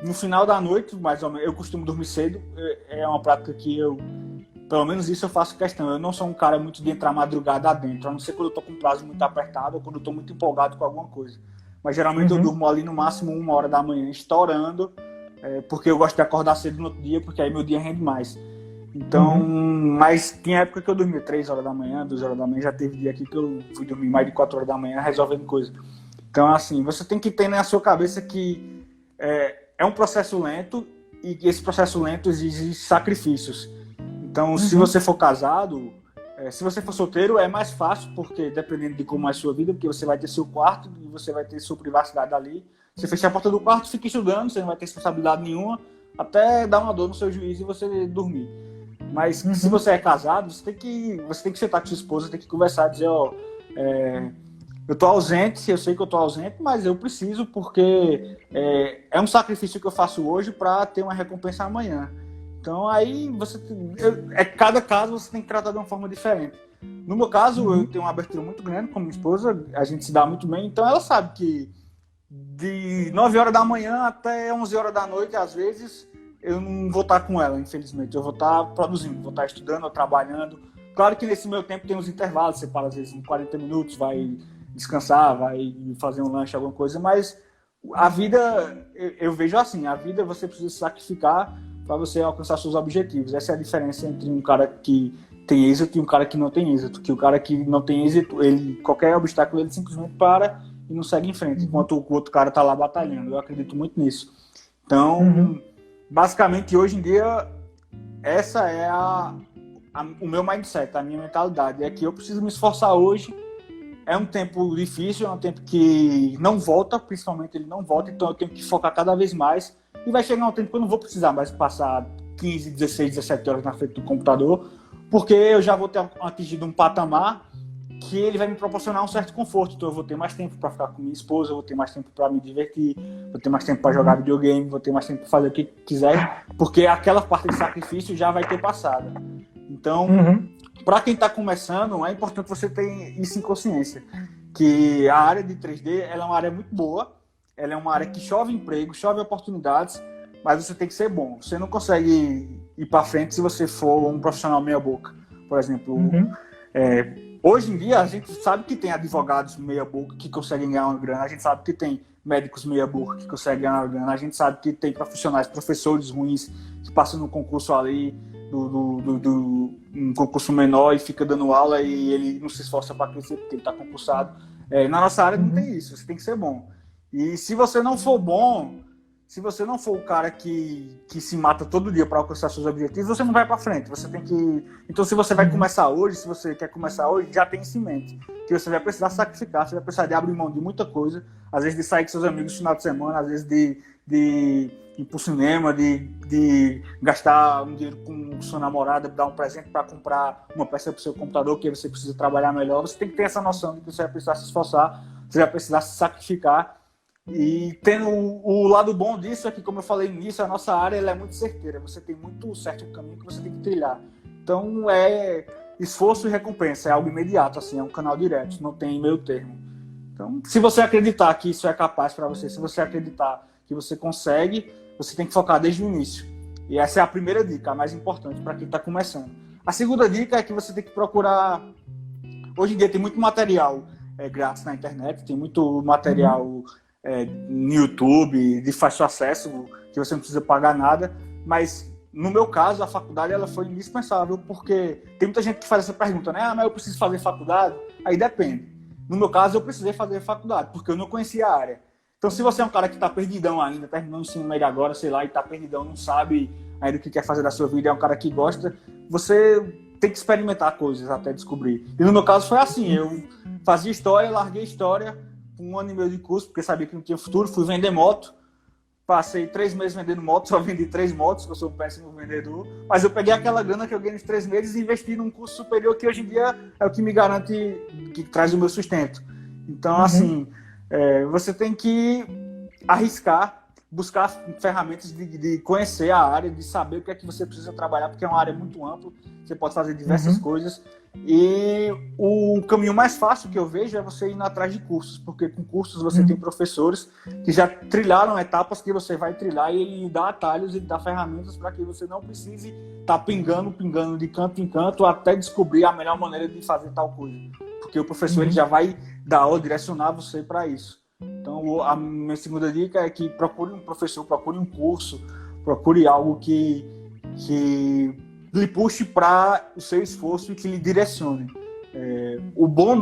no final da noite, mais ou menos, eu costumo dormir cedo. É uma prática que pelo menos isso eu faço questão. Eu não sou um cara muito de entrar madrugada adentro, a não ser quando eu tô com um prazo muito apertado ou quando eu tô muito empolgado com alguma coisa. Mas geralmente eu durmo ali no máximo 1 hora da manhã, estourando, porque eu gosto de acordar cedo no outro dia, porque aí meu dia rende mais. Então, mas tinha época que eu dormia 3 horas da manhã, 2 horas da manhã, já teve dia aqui que eu fui dormir mais de 4 horas da manhã resolvendo coisa. Então, assim, você tem que ter na sua cabeça que é um processo lento e que esse processo lento exige sacrifícios. Então, se você for casado, se você for solteiro, é mais fácil, porque dependendo de como é a sua vida, porque você vai ter seu quarto e você vai ter sua privacidade ali. Você fecha a porta do quarto, fica estudando, você não vai ter responsabilidade nenhuma, até dar uma dor no seu juízo e você dormir. Mas se você é casado, você tem que sentar com sua esposa, tem que conversar, dizer, eu tô ausente, eu sei que eu tô ausente, mas eu preciso, porque é um sacrifício que eu faço hoje para ter uma recompensa amanhã. Então aí cada caso você tem que tratar de uma forma diferente. No meu caso, eu tenho uma abertura muito grande com minha esposa, a gente se dá muito bem, então ela sabe que de 9 horas da manhã até 11 horas da noite, às vezes, eu não vou estar com ela, infelizmente. Eu vou estar produzindo, vou estar estudando ou trabalhando. Claro que nesse meu tempo tem uns intervalos, você para às vezes em 40 minutos, vai descansar, vai fazer um lanche, alguma coisa, mas a vida, eu vejo assim, a vida você precisa se sacrificar para você alcançar seus objetivos. Essa é a diferença entre um cara que tem êxito e um cara que não tem êxito. Que o cara que não tem êxito, qualquer obstáculo, ele simplesmente para e não segue em frente, enquanto o outro cara está lá batalhando. Eu acredito muito nisso. Então, basicamente, hoje em dia, essa é o meu mindset, a minha mentalidade. É que eu preciso me esforçar hoje. É um tempo difícil, é um tempo que não volta, principalmente ele não volta, então eu tenho que focar cada vez mais. E vai chegar um tempo que eu não vou precisar mais passar 15, 16, 17 horas na frente do computador, porque eu já vou ter atingido um patamar que ele vai me proporcionar um certo conforto. Então eu vou ter mais tempo para ficar com minha esposa, eu vou ter mais tempo para me divertir, vou ter mais tempo para jogar videogame, vou ter mais tempo para fazer o que quiser, porque aquela parte de sacrifício já vai ter passado. Então, para quem está começando, é importante você ter isso em consciência, que a área de 3D ela é uma área muito boa, ela é uma área que chove emprego, chove oportunidades, mas você tem que ser bom. Você não consegue ir para frente se você for um profissional meia boca. Por exemplo, hoje em dia a gente sabe que tem advogados meia boca que conseguem ganhar uma grana, a gente sabe que tem médicos meia boca que conseguem ganhar uma grana, a gente sabe que tem professores ruins que passam no concurso ali, um concurso menor e fica dando aula e ele não se esforça para crescer porque ele está concursado. Na nossa área não tem isso, você tem que ser bom. E se você não for bom, se você não for o cara que se mata todo dia para alcançar seus objetivos, você não vai para frente. Você tem que. Então, se você vai começar hoje, se você quer começar hoje, já tem isso em mente. Que você vai precisar sacrificar, você vai precisar de abrir mão de muita coisa. Às vezes de sair com seus amigos no final de semana, às vezes de ir pro cinema, de gastar um dinheiro com sua namorada, dar um presente para comprar uma peça para o seu computador, que você precisa trabalhar melhor. Você tem que ter essa noção de que você vai precisar se esforçar, você vai precisar se sacrificar. E tendo o lado bom disso é que, como eu falei no início, a nossa área ela é muito certeira. Você tem muito certo caminho que você tem que trilhar. Então, é esforço e recompensa, é algo imediato, assim, é um canal direto, não tem meio termo. Então, se você acreditar que isso é capaz para você, se você acreditar que você consegue, você tem que focar desde o início. E essa é a primeira dica, a mais importante para quem está começando. A segunda dica é que você tem que procurar... Hoje em dia tem muito material grátis na internet, tem muito material no YouTube, de fácil acesso, que você não precisa pagar nada, mas no meu caso, a faculdade ela foi indispensável, porque tem muita gente que faz essa pergunta, né? Mas eu preciso fazer faculdade? Aí depende. No meu caso, eu precisei fazer faculdade, porque eu não conhecia a área. Então, se você é um cara que está perdidão ainda, terminou o ensino médio agora, sei lá, e está perdidão, não sabe ainda o que quer fazer da sua vida, é um cara que gosta, você tem que experimentar coisas até descobrir. E no meu caso foi assim, eu fazia história, larguei história, 1 ano e meio de curso, porque sabia que não tinha futuro, fui vender moto, passei 3 meses vendendo moto, só vendi 3 motos, eu sou um péssimo vendedor, mas eu peguei aquela grana que eu ganhei nos 3 meses e investi num curso superior que hoje em dia é o que me garante, que traz o meu sustento. Então, assim, você tem que arriscar, buscar ferramentas de conhecer a área, de saber o que é que você precisa trabalhar, porque é uma área muito ampla, você pode fazer diversas coisas. E o caminho mais fácil que eu vejo é você ir atrás de cursos, porque com cursos você tem professores que já trilharam etapas que você vai trilhar e ele dá atalhos e dá ferramentas para que você não precise estar pingando de canto em canto até descobrir a melhor maneira de fazer tal coisa, porque o professor ele já vai dar ou direcionar você para isso. Então a minha segunda dica é que procure um professor, procure um curso, procure algo que lhe puxe para o seu esforço e que lhe direcione. O bom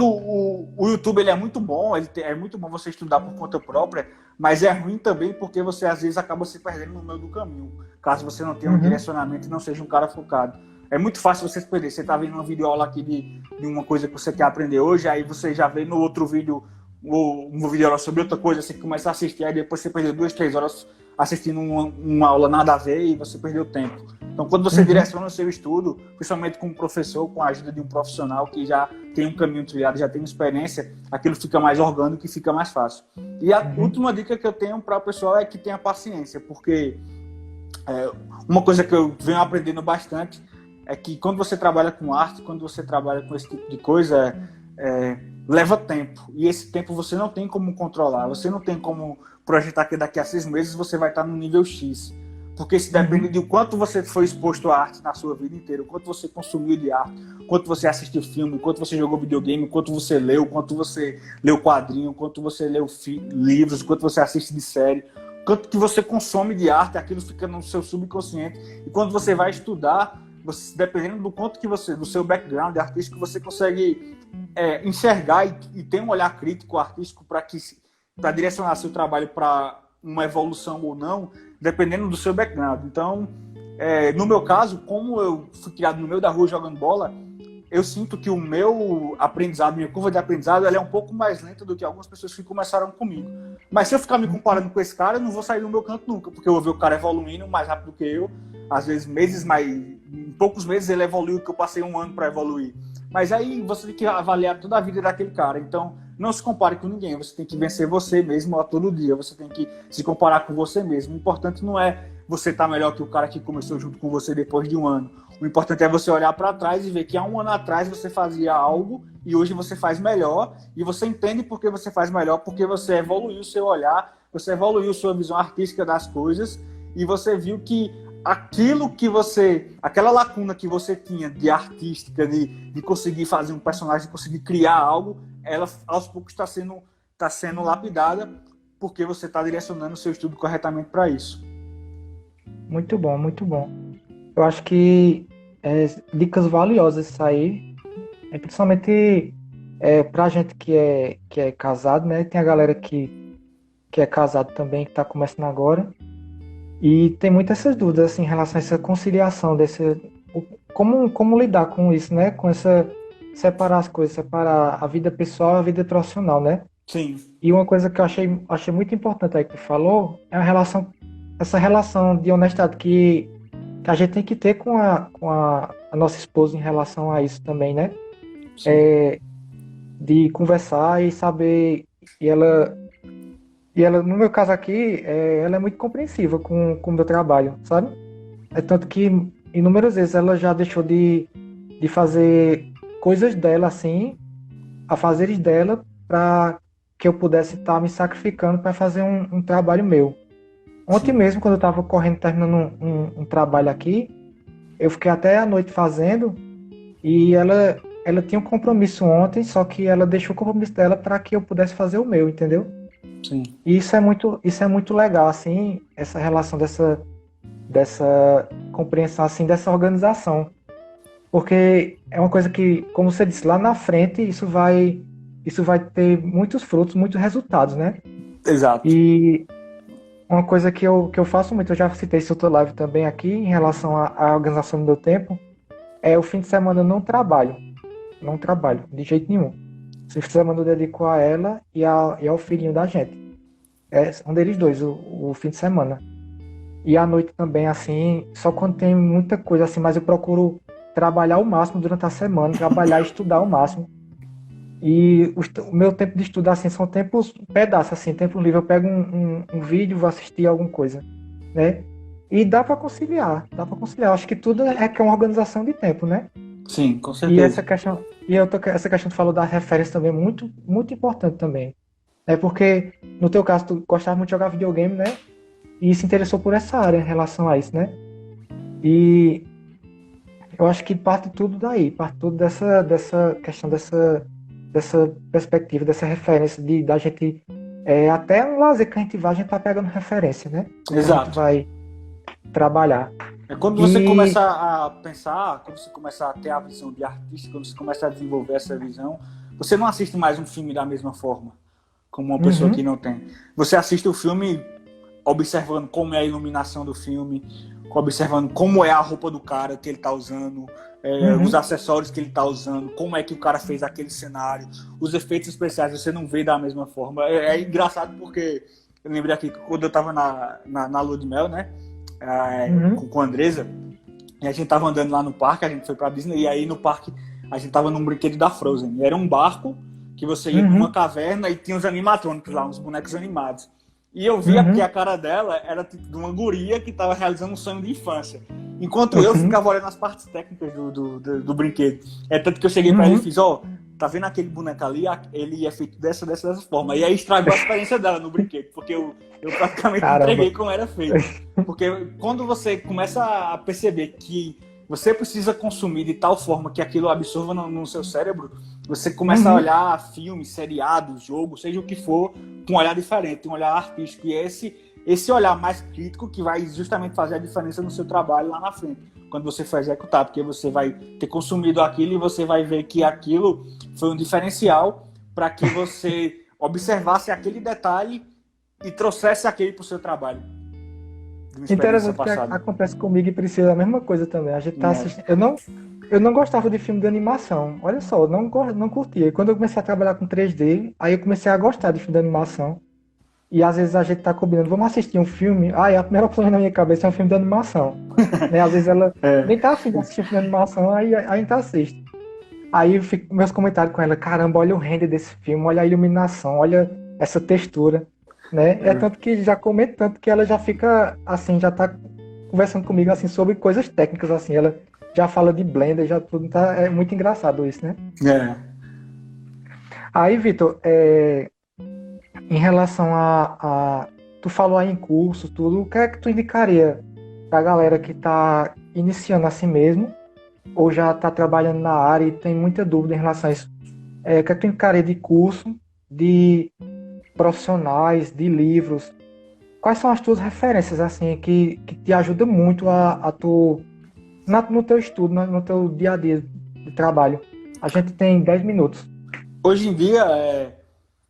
o YouTube ele é muito bom, é muito bom você estudar por conta própria, mas é ruim também porque você às vezes acaba se perdendo no meio do caminho, caso você não tenha um direcionamento e não seja um cara focado. É muito fácil você se perder. Você está vendo uma videoaula aqui de uma coisa que você quer aprender hoje, aí você já vê no outro vídeo um vídeo sobre outra coisa, você começa a assistir, aí depois você perdeu 2, 3 horas assistindo uma aula nada a ver e você perdeu tempo. Então, quando você direciona o seu estudo, principalmente com um professor, com a ajuda de um profissional que já tem um caminho trilhado, já tem experiência, aquilo fica mais orgânico e fica mais fácil. E a última dica que eu tenho para o pessoal é que tenha paciência, porque uma coisa que eu venho aprendendo bastante é que quando você trabalha com arte, quando você trabalha com esse tipo de coisa, leva tempo. E esse tempo você não tem como controlar. Você não tem como projetar que daqui a 6 meses você vai estar no nível X. Porque isso depende de quanto você foi exposto à arte na sua vida inteira, o quanto você consumiu de arte, o quanto você assistiu filme, o quanto você jogou videogame, o quanto você leu, o quanto você leu quadrinho, o quanto você leu livros, o quanto você assiste de série, o quanto que você consome de arte, aquilo fica no seu subconsciente. E quando você vai estudar, dependendo do quanto que você, do seu background artístico, você consegue enxergar e ter um olhar crítico artístico para direcionar seu trabalho para uma evolução ou não, dependendo do seu background. Então, no meu caso, como eu fui criado no meio da rua jogando bola, eu sinto que o meu aprendizado, minha curva de aprendizado, ela é um pouco mais lenta do que algumas pessoas que começaram comigo. Mas se eu ficar me comparando com esse cara, eu não vou sair do meu canto nunca, porque eu vou ver o cara evoluindo mais rápido que eu, às vezes em poucos meses ele evoluiu, que eu passei 1 ano para evoluir. Mas aí você tem que avaliar toda a vida daquele cara. Então, não se compare com ninguém. Você tem que vencer você mesmo a todo dia. Você tem que se comparar com você mesmo. O importante não é você estar melhor que o cara que começou junto com você depois de 1 ano. O importante é você olhar para trás e ver que há 1 ano atrás você fazia algo e hoje você faz melhor. E você entende por que você faz melhor, porque você evoluiu o seu olhar, você evoluiu sua visão artística das coisas e você viu que aquela lacuna que você tinha de artística, de conseguir fazer um personagem, de conseguir criar algo, ela aos poucos está sendo lapidada, porque você está direcionando o seu estudo corretamente para isso. Muito bom, muito bom. Eu acho que dicas valiosas isso aí, principalmente pra gente que é casado, né? Tem a galera que é casado também, que está começando agora. E tem muitas essas dúvidas assim, em relação a essa conciliação, como lidar com isso, né? Com separar as coisas, separar a vida pessoal e a vida profissional, né? Sim. E uma coisa que eu achei muito importante aí que tu falou é essa relação de honestidade que a gente tem que ter com a nossa esposa em relação a isso também, né? De conversar e saber, e ela, no meu caso aqui, ela é muito compreensiva com o meu trabalho, sabe? É tanto que inúmeras vezes ela já deixou de fazer coisas dela, assim, afazeres dela, para que eu pudesse estar me sacrificando para fazer um trabalho meu. Ontem mesmo, quando eu estava correndo, terminando um trabalho aqui, eu fiquei até a noite fazendo, e ela tinha um compromisso ontem, só que ela deixou o compromisso dela para que eu pudesse fazer o meu, entendeu? Sim. E isso é muito legal, assim, essa relação dessa compreensão, assim, dessa organização. Porque é uma coisa que, como você disse, lá na frente isso vai ter muitos frutos, muitos resultados, né? Exato. E uma coisa que eu faço muito, eu já citei isso outra live também aqui, em relação à organização do meu tempo, o fim de semana eu não trabalho, de jeito nenhum. O fim de semana eu dedico a ela e ao filhinho da gente. É um deles dois, o fim de semana. E à noite também, assim, só quando tem muita coisa assim, mas eu procuro trabalhar o máximo durante a semana, trabalhar e estudar ao máximo. E o meu tempo de estudar, assim, são pedaços, assim, tempo livre. Eu pego um vídeo, vou assistir alguma coisa, né? E dá para conciliar. Acho que tudo que é uma organização de tempo, né? Sim, com certeza. E essa questão que tu falou da referência também é muito, muito importante também. Porque, no teu caso, tu gostava muito de jogar videogame, né? E se interessou por essa área em relação a isso, né? E eu acho que parte tudo daí, parte tudo dessa questão, dessa perspectiva, dessa referência da gente, até um lazer que a gente vai, a gente tá pegando referência, né? Exato. A gente vai trabalhar. Quando você começa a pensar, quando você começa a ter a visão de artista, quando você começa a desenvolver essa visão, você não assiste mais um filme da mesma forma, como uma pessoa que não tem. Você assiste o filme observando como é a iluminação do filme, observando como é a roupa do cara que ele tá usando, os acessórios que ele tá usando, como é que o cara fez aquele cenário, os efeitos especiais você não vê da mesma forma. É engraçado porque eu lembrei aqui que quando eu tava na lua de mel, né, com a Andresa, e a gente tava andando lá no parque, a gente foi pra Disney, e aí no parque a gente tava num brinquedo da Frozen. Era um barco que você ia numa caverna e tinha uns animatrônicos lá, uns bonecos animados. E eu via que a cara dela era tipo de uma guria que estava realizando um sonho de infância. Enquanto eu ficava olhando as partes técnicas do brinquedo. É tanto que eu cheguei pra ele e fiz, tá vendo aquele boneco ali? Ele é feito dessa forma. E aí estragou a experiência dela no brinquedo, porque eu praticamente entreguei como era feito. Porque quando você começa a perceber que você precisa consumir de tal forma que aquilo absorva no seu cérebro, você começa a olhar filmes, seriados, jogos, seja o que for, com um olhar diferente, um olhar artístico. E esse olhar mais crítico que vai justamente fazer a diferença no seu trabalho lá na frente, quando você for executar, porque você vai ter consumido aquilo e você vai ver que aquilo foi um diferencial para que você observasse aquele detalhe e trouxesse aquele para o seu trabalho. Interessante que acontece comigo e Priscila a mesma coisa também. A gente tá assistindo. Eu não gostava de filme de animação. Olha só, eu não curtia. E quando eu comecei a trabalhar com 3D, aí eu comecei a gostar de filme de animação. E às vezes a gente tá combinando, vamos assistir um filme. A primeira opção na minha cabeça é um filme de animação. Né? Às vezes ela nem tá afim de assistir um filme de animação, aí a gente assiste. Aí eu fico meus comentários com ela, caramba, olha o render desse filme, olha a iluminação, olha essa textura. Né? É tanto que já comento tanto que ela já fica assim, já tá conversando comigo assim sobre coisas técnicas, assim, ela já fala de Blender, já tudo tá, é muito engraçado isso, né? Aí, Vitor, em relação a tu falou aí em curso, tudo, o que é que tu indicaria pra galera que tá iniciando assim mesmo, ou já tá trabalhando na área e tem muita dúvida em relação a isso? O que é que tu indicaria de curso, de profissionais, de livros? Quais são as tuas referências, assim, que te ajudam muito a tu, no teu estudo, no teu dia a dia de trabalho? A gente tem 10 minutos. Hoje em dia,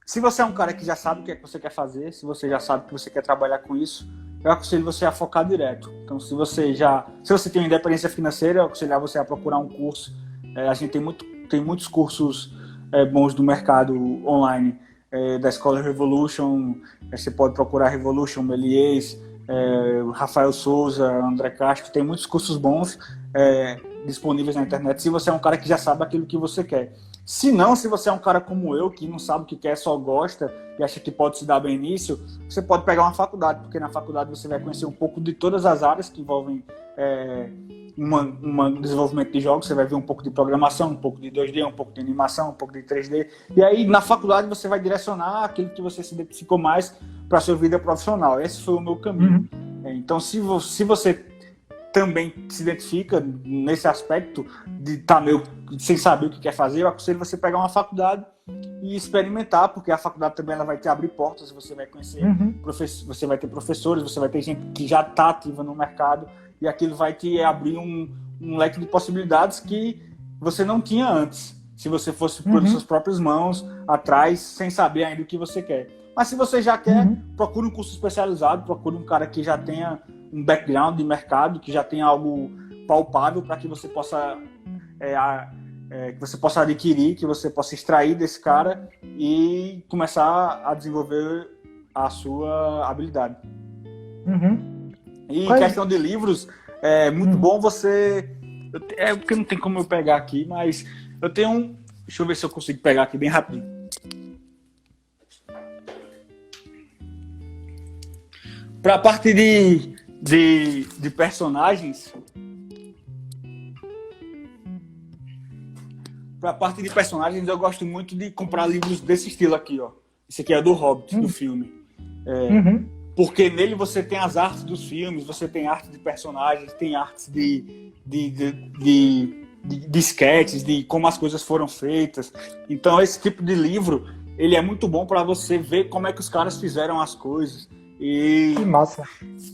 se você é um cara que já sabe o que é que você quer fazer, se você já sabe que você quer trabalhar com isso, eu aconselho você a focar direto. Então, se você tem uma independência financeira, eu aconselho você a procurar um curso. A gente tem muitos cursos bons do mercado online, da escola Revolution. Você pode procurar Revolution, Melies, Rafael Souza, André Castro. Tem muitos cursos bons disponíveis na internet, se você é um cara que já sabe aquilo que você quer. Se não, se você é um cara como eu, que não sabe o que quer, só gosta e acha que pode se dar bem nisso, você pode pegar uma faculdade, porque na faculdade você vai conhecer um pouco de todas as áreas que envolvem um desenvolvimento de jogos. Você vai ver um pouco de programação, um pouco de 2D, um pouco de animação, um pouco de 3D. E aí, na faculdade, você vai direcionar aquilo que você se identificou mais para a sua vida profissional. Esse foi o meu caminho. Então, se você também se identifica nesse aspecto de estar meio sem saber o que quer fazer, eu aconselho você pegar uma faculdade e experimentar, porque a faculdade também ela vai te abrir portas, você vai conhecer, você vai ter professores, você vai ter gente que já está ativa no mercado, e aquilo vai te abrir um leque de possibilidades que você não tinha antes, se você fosse por suas próprias mãos, atrás, sem saber ainda o que você quer. Mas se você já quer, procure um curso especializado, procure um cara que já tenha um background de mercado, que já tenha algo palpável para que você possa adquirir, que você possa extrair desse cara e começar a desenvolver a sua habilidade. E em questão de livros, é muito bom você... porque não tem como eu pegar aqui, mas eu tenho um... Deixa eu ver se eu consigo pegar aqui bem rapidinho. Para a parte de personagens... Para a parte de personagens, eu gosto muito de comprar livros desse estilo aqui, ó. Esse aqui é do Hobbit, do filme. Porque nele você tem as artes dos filmes, você tem arte de personagens, tem artes de sketches, de como as coisas foram feitas. Então, esse tipo de livro, ele é muito bom para você ver como é que os caras fizeram as coisas. E que massa.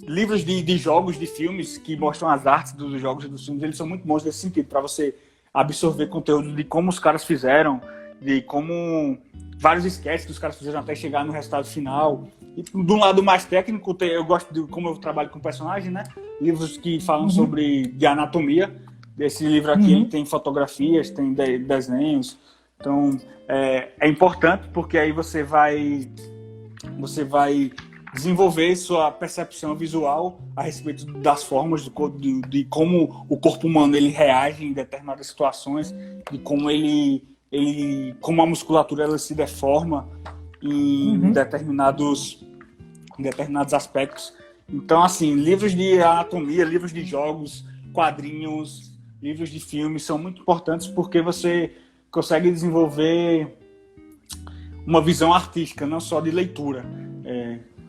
Livros de jogos, de filmes, que mostram as artes dos jogos e dos filmes, eles são muito bons nesse sentido, para você absorver conteúdo de como os caras fizeram, de como vários sketches que os caras fizeram até chegar no resultado final. E de um lado mais técnico, eu gosto de como eu trabalho com personagem, né? Livros que falam de anatomia. Esse livro aqui tem fotografias, tem desenhos. Então, é importante, porque aí você vai desenvolver sua percepção visual a respeito das formas de como o corpo humano ele reage em determinadas situações, de como como a musculatura ela se deforma em determinados em determinados aspectos. Então, assim, livros de anatomia, livros de jogos, quadrinhos, livros de filmes são muito importantes porque você consegue desenvolver uma visão artística, não só de leitura.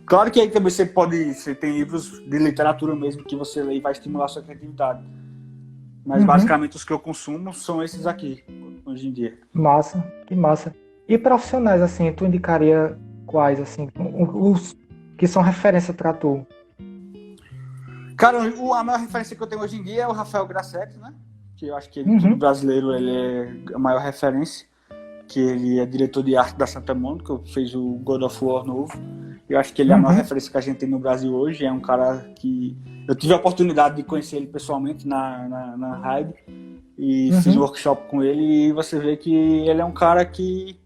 Claro que aí também você tem livros de literatura mesmo que você lê e vai estimular a sua criatividade. Mas basicamente os que eu consumo são esses aqui, hoje em dia. Massa, que massa. E profissionais, assim, tu indicaria quais, assim, os que são referência para tu? Cara, a maior referência que eu tenho hoje em dia é o Rafael Grassetti, né? Que eu acho que ele, todo brasileiro, ele é a maior referência. Que ele é diretor de arte da Santa Mônica, fez o God of War novo. Eu acho que ele é a maior referência que a gente tem no Brasil hoje. É um cara que... Eu tive a oportunidade de conhecer ele pessoalmente na Hybe e fiz um workshop com ele, e você vê que ele é um cara que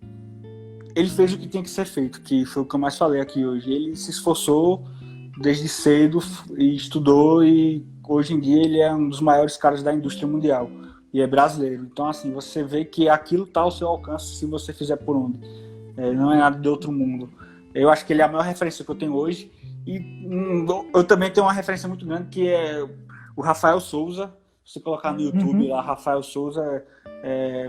ele fez o que tinha que ser feito, que foi o que eu mais falei aqui hoje. Ele se esforçou desde cedo e estudou, e hoje em dia ele é um dos maiores caras da indústria mundial e é brasileiro. Então, assim, você vê que aquilo está ao seu alcance se você fizer por onde. Não é nada de outro mundo. Eu acho que ele é a maior referência que eu tenho hoje. E eu também tenho uma referência muito grande, que é o Rafael Souza. Se você colocar no YouTube lá, Rafael Souza,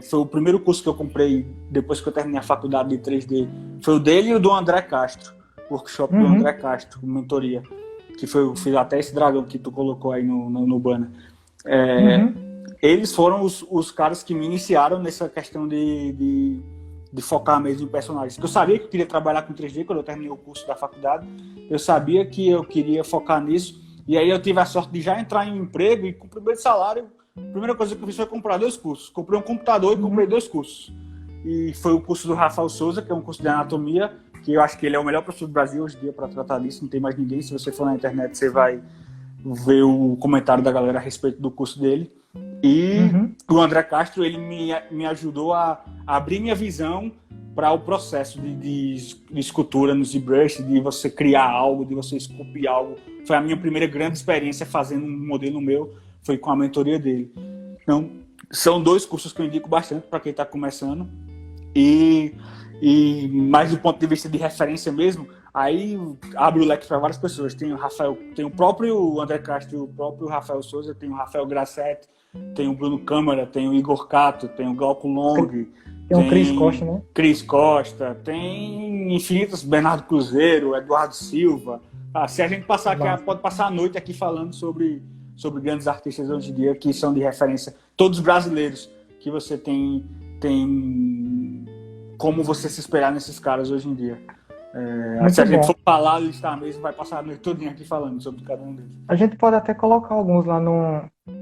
foi o primeiro curso que eu comprei depois que eu terminei a faculdade de 3D. Foi o dele e o do André Castro, o workshop do André Castro, mentoria. Que foi, eu fiz até esse dragão que tu colocou aí no banner. Eles foram os caras que me iniciaram nessa questão de focar mesmo em personagens. Porque eu sabia que eu queria trabalhar com 3D quando eu terminei o curso da faculdade. Eu sabia que eu queria focar nisso. E aí eu tive a sorte de já entrar em um emprego, e com o primeiro salário, a primeira coisa que eu fiz foi comprar 2 cursos. Comprei um computador e comprei 2 cursos. E foi o curso do Rafael Souza, que é um curso de anatomia, que eu acho que ele é o melhor professor do Brasil hoje em dia para tratar disso. Não tem mais ninguém. Se você for na internet, você vai ver o comentário da galera a respeito do curso dele. E o André Castro, ele me ajudou a abrir minha visão para o processo de escultura no ZBrush, de você criar algo, de você esculpir algo. Foi a minha primeira grande experiência fazendo um modelo meu, foi com a mentoria dele. Então, são 2 cursos que eu indico bastante para quem está começando. E mais do ponto de vista de referência mesmo, aí abre o leque para várias pessoas. Tem o próprio André Castro, o próprio Rafael Souza, tem o Rafael Grassetti, tem o Bruno Câmara, tem o Igor Cato, tem o Glauco Long, tem o Cris Costa, né? Cris Costa, tem infinitos, Bernardo Cruzeiro, Eduardo Silva. Se a gente passar aqui, pode passar a noite aqui falando sobre grandes artistas hoje em dia que são de referência, todos brasileiros, que você tem como você se espelhar nesses caras hoje em dia. Se a gente for falar, listar mesmo, vai passar a noite todinha aqui falando sobre cada um deles. A gente pode até colocar alguns lá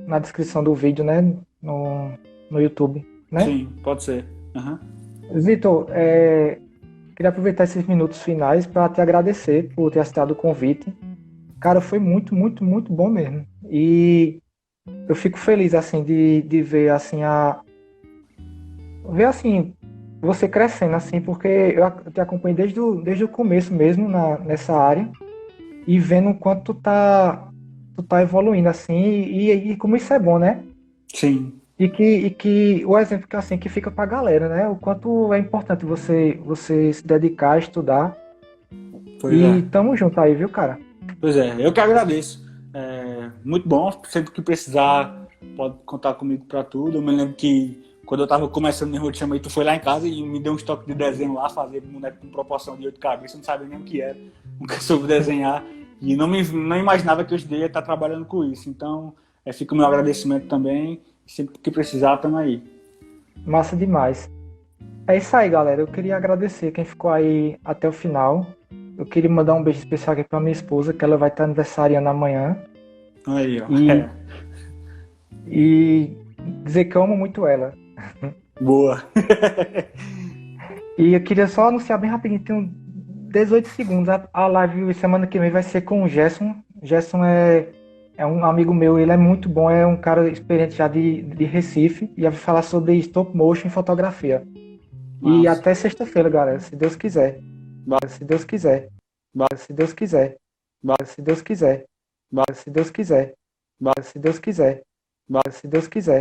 na descrição do vídeo, né? No YouTube, né? Sim, pode ser. Vitor, queria aproveitar esses minutos finais para te agradecer por ter aceitado o convite. Cara, foi muito, muito, muito bom mesmo. E eu fico feliz, assim, de ver, assim, você crescendo, assim, porque eu te acompanho desde o começo mesmo nessa área, e vendo o quanto tu tá evoluindo, assim, e como isso é bom, né? Sim. E que o exemplo que, assim, que fica pra galera, né? O quanto é importante você se dedicar a estudar. Tamo junto aí, viu, cara? Pois é, eu que agradeço. Muito bom, sempre que precisar, pode contar comigo pra tudo. Eu me lembro que quando eu tava começando minha rotina, tu foi lá em casa e me deu um estoque de desenho lá, fazer boneco com proporção de 8 cabeças, eu não sabia nem o que era, nunca soube desenhar, e não imaginava que hoje em dia ia estar trabalhando com isso. Então, fica o meu agradecimento também, sempre que precisar, tamo aí. Massa demais. É isso aí, galera. Eu queria agradecer quem ficou aí até o final. Eu queria mandar um beijo especial aqui pra minha esposa, que ela vai estar aniversariando amanhã. Aí, ó. E dizer que eu amo muito ela. Boa. E eu queria só anunciar bem rapidinho, tem 18 segundos. A live semana que vem vai ser com o Gerson. Gerson é um amigo meu, ele é muito bom, é um cara experiente já de Recife, e vai falar sobre stop motion e fotografia. Nossa. E até sexta-feira, galera, se Deus quiser. Se Deus quiser. Se Deus quiser. Se Deus quiser. Se Deus quiser. Se Deus quiser. Se Deus quiser.